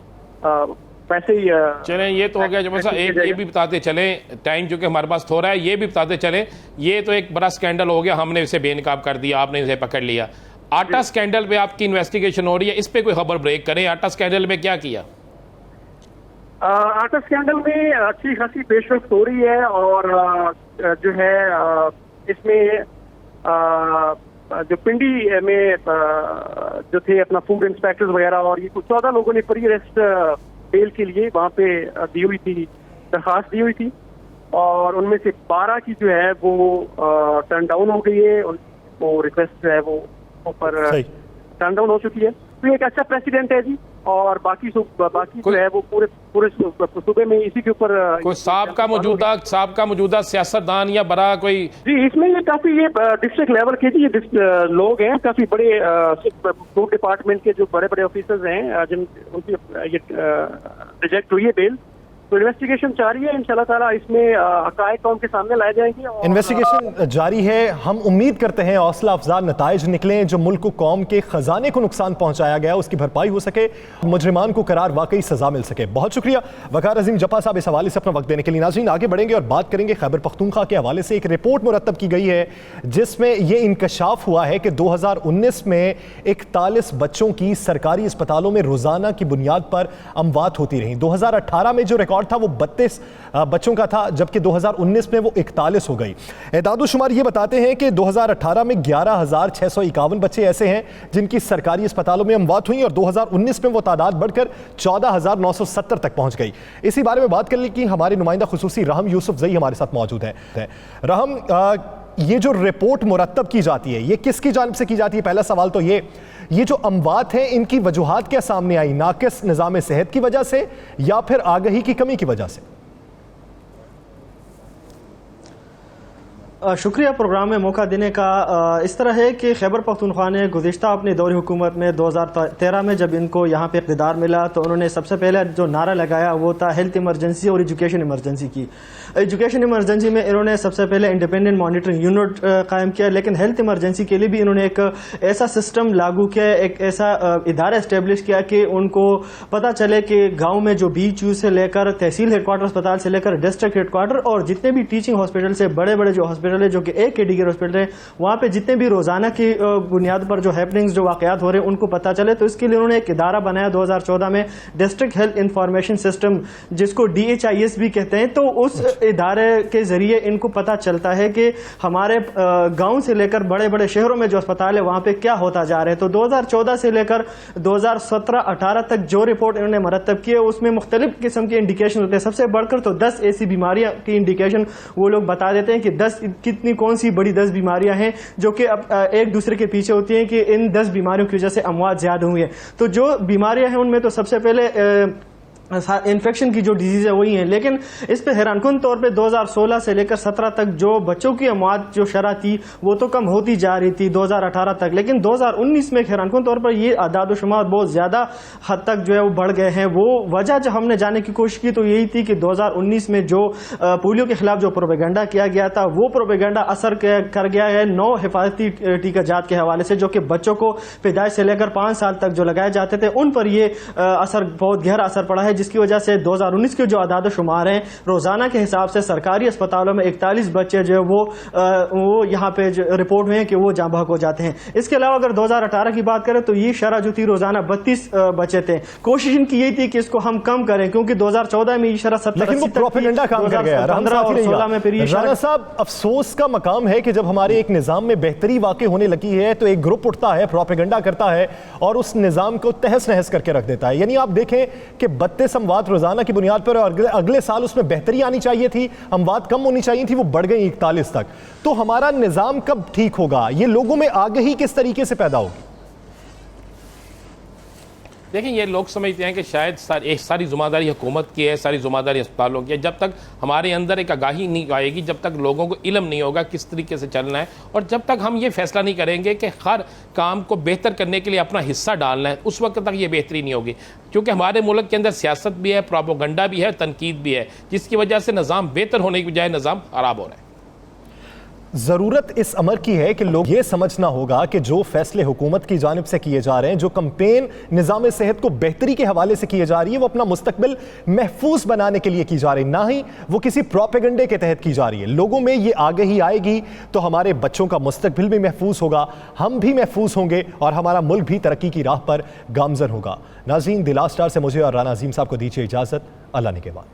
S6: वैसे ही
S3: चलें। ये तो हो गया जब एक ये भी बताते चलें, टाइम जो कि हमारे पास थोड़ा है, ये भी बताते चलें, ये तो एक बड़ा स्कैंडल हो गया, हमने इसे बेनकाब कर दिया, आपने इसे पकड़ लिया। आटा स्कैंडल पे आपकी इन्वेस्टिगेशन हो रही है, इस पे कोई खबर ब्रेक करें, आटा स्कैंडल में क्या किया?
S6: आटा स्कैंडल में अच्छी खासी पेशरफ्त हो रही है, और जो है इसमें जो पिंडी में जो थे अपना फूड इंस्पेक्टर्स वगैरह, और ये कुछ 14 लोगों ने प्री अरेस्ट बेल के लिए वहाँ पे दी हुई थी, दरखास्त दी हुई थी, और उनमें से 12 की जो है वो टर्न डाउन हो गई है, वो रिक्वेस्ट जो है वो ऊपर टर्न डाउन हो चुकी है। तो एक अच्छा प्रेसिडेंट है जी, और बाकी जो है वो पूरे सूबे में इसी के ऊपर
S3: कोई साहब का मौजूदा सियासतदान या बड़ा कोई
S6: जी, इसमें ये काफी ये डिस्ट्रिक्ट लेवल के जी लोग हैं, काफी बड़े फूड डिपार्टमेंट के जो बड़े बड़े ऑफिसर्स हैं, जिन उनकी ये रिजेक्ट हुई है बेल। तो इन्वेस्टिगेशन जारी है, इंशाल्लाह ताला इसमें हक़ाइक़ कौम के सामने लाए जाएंगे।
S1: इन्वेस्टिगेशन जारी है, हम उम्मीद करते हैं हौसला अफजा नताइज निकलें, जो मुल्क को कौम के खजाने को नुकसान पहुंचाया गया उसकी भरपाई हो सके, मुजरिमान को करार वाकई सजा मिल सके। बहुत शुक्रिया वकार अजीम जब्बार साहब इस हवाले से अपना वक्त देने के लिए। नाज़रीन, आगे बढ़ेंगे और बात करेंगे खैबर पख्तूनख्वा के हवाले से। एक रिपोर्ट मुरतब की गई है जिसमें यह इंकशाफ हुआ है कि 2019 में 41 बच्चों की सरकारी अस्पतालों में रोजाना की बुनियाद पर अमवात होती रही। 2018 में जो रिकॉर्ड था वो 32 बच्चों का था, जबकि 2019 में वो 41 हो गई। एदाद-ओ-शुमार ये बताते हैं कि 2018 में 11,651 बच्चे ऐसे हैं जिनकी सरकारी अस्पतालों में अमवात हुई, और 2019 में वो तादाद बढ़कर 14,970 तक पहुंच गई। इसी बारे में बात करने की हमारे नुमाइंदा खुसूसी रहम यूसुफ जई हमारे साथ मौजूद है। रहम, ये जो रिपोर्ट मुरतब की जाती है ये किसकी जानिब से की जाती है? पहला सवाल तो ये जो अमवात हैं इनकी वजूहात क्या सामने आई? नाकिस निज़ाम सेहत की वजह से या फिर आगाही की कमी की वजह से?
S7: शुक्रिया प्रोग्राम में मौका देने का। इस तरह है कि खैबर पख्तूनख्वा ने गुज़िश्ता अपनी दौरी हुकूमत में 2013 में जब इनको यहाँ पे इक़्तिदार मिला तो उन्होंने सबसे पहले जो नारा लगाया वो था हेल्थ इमरजेंसी और एजुकेशन इमरजेंसी की। एजुकेशन इमरजेंसी में इन्होंने सबसे पहले इंडिपेंडेंट मॉनिटरिंग यूनिट कायम किया, लेकिन हेल्थ इमरजेंसी के लिए भी इन्होंने एक ऐसा सिस्टम लागू किया, एक ऐसा इदारा इस्टेब्लिश किया कि उनको पता चले कि गाँव में जो BHU से लेकर तहसील हेडक्वार्टर अस्पताल से लेकर डिस्ट्रिक्ट हेडक्वार्टर और जितने भी टीचिंग हॉस्पिटल से बड़े बड़े जो हॉस्पिटल हॉस्पिटल है जो कि एक कैटेगरी हॉस्पिटल है, वहाँ पे जितने भी रोजाना की बुनियाद पर जो हैपनिंग्स जो वाकयात हो रहे हैं उनको पता चले, तो इसके लिए उन्होंने एक इदारा बनाया 2014 में, डिस्ट्रिक्ट हेल्थ इंफॉर्मेशन सिस्टम, जिसको DHIS भी कहते हैं। तो उस इदारे के जरिए इनको पता चलता है कि हमारे गांव से लेकर बड़े बड़े शहरों में जो अस्पताल है वहाँ पे क्या होता जा रहा है। तो 2014 से लेकर 2017-18 तक जो रिपोर्ट इन्होंने मरतब की है उसमें मुख्तलिफ किस्म के इंडिकेशन होते हैं। सबसे बढ़कर तो 10 ऐसी बीमारियां की इंडिकेशन वो लोग बता देते हैं कि 10 कितनी कौन सी बड़ी 10 बीमारियां हैं जो कि अब एक दूसरे के पीछे होती हैं कि इन 10 बीमारियों की वजह से अमवात ज्यादा हुई है। तो जो बीमारियां हैं उनमें तो सबसे पहले इन्फेक्शन की जो डिजीज है वही है, लेकिन इस पे हैरानकुन तौर पे 2016 से लेकर 17 तक जो बच्चों की अमवात जो शरह थी वो तो कम होती जा रही थी 2018 तक, लेकिन 2019 में हैरानकुन तौर पर ये आदाद-ओ-शुमार बहुत ज्यादा हद तक जो है वो बढ़ गए हैं। वो वजह जब हमने जानने की कोशिश की तो यही थी कि 2019 में जो पोलियो के खिलाफ जो प्रोपेगेंडा किया गया था वो प्रोपेगेंडा असर कर गया है 9 हिफाजती टीका जात के हवाले से, जो कि बच्चों को पैदाइश से लेकर 5 साल तक जो लगाए जाते थे उन पर ये असर बहुत गहरा असर पड़ा है, जिसकी वजह से 2019 के जो आदाद शुमार हैं रोजाना के हिसाब से सरकारी अस्पतालों में 41 बच्चे जो है वो यहाँ पे रिपोर्ट हुए हैं कि वो जाँ बहक हो जाते हैं। इसके अलावा अगर 2018 की बात करें तो ये शरह जो थी रोजाना 32 बच्चे थे। कोशिश इनकी यही थी कि इसको हम कम करें क्योंकि 2014 में ये शरह 70
S1: प्रोपेगेंडा काम कर गया।
S7: 2015 और 16 में फिर
S1: राणा साहब, अफसोस का मकाम है कि जब हमारे एक निजाम में बेहतरी वाकई होने लगी है तो एक ग्रुप उठता है, प्रोपेगेंडा करता है और उस निजाम को तहस नहस करके रख देता है। यानी आप देखें कि 32 अमवात रोजाना की बुनियाद पर और अगले साल उसमें बेहतरी आनी चाहिए थी, अमवात कम होनी चाहिए थी, वो बढ़ गई 41 तक। तो हमारा निजाम कब ठीक होगा? ये लोगों में आगाही किस तरीके से पैदा होगी?
S3: देखिए, ये लोग समझते हैं कि शायद सारी जिम्मेदारी हुकूमत की है, सारी जिम्मेदारी अस्पतालों की है। जब तक हमारे अंदर एक आगाही नहीं आएगी, जब तक लोगों को इल्म नहीं होगा किस तरीके से चलना है, और जब तक हम ये फैसला नहीं करेंगे कि हर काम को बेहतर करने के लिए अपना हिस्सा डालना है, उस वक्त तक ये बेहतरी नहीं होगी। क्योंकि हमारे मुल्क के अंदर सियासत भी है, प्रोपेगेंडा भी है, तनकीद भी है, जिसकी वजह से निज़ाम बेहतर होने की बजाय निज़ाम खराब हो रहा है।
S1: जरूरत इस अमर की है कि लोग ये समझना होगा कि जो फैसले हुकूमत की जानिब से किए जा रहे हैं, जो कंपेन निज़ाम सेहत को बेहतरी के हवाले से किए जा रही है, वो अपना मुस्तकबिल महफूज बनाने के लिए की जा रही है, ना ही वो किसी प्रोपेगेंडे के तहत की जा रही है। लोगों में ये आगाही आएगी तो हमारे बच्चों का मुस्तकबिल भी महफूज होगा, हम भी महफूज होंगे और हमारा मुल्क भी तरक्की की राह पर गामजन होगा। नाज़रीन, द लास्ट स्टार से मुझे और राना अजीम साहब को दीजिए इजाज़त। अल्लाह ने के बाद।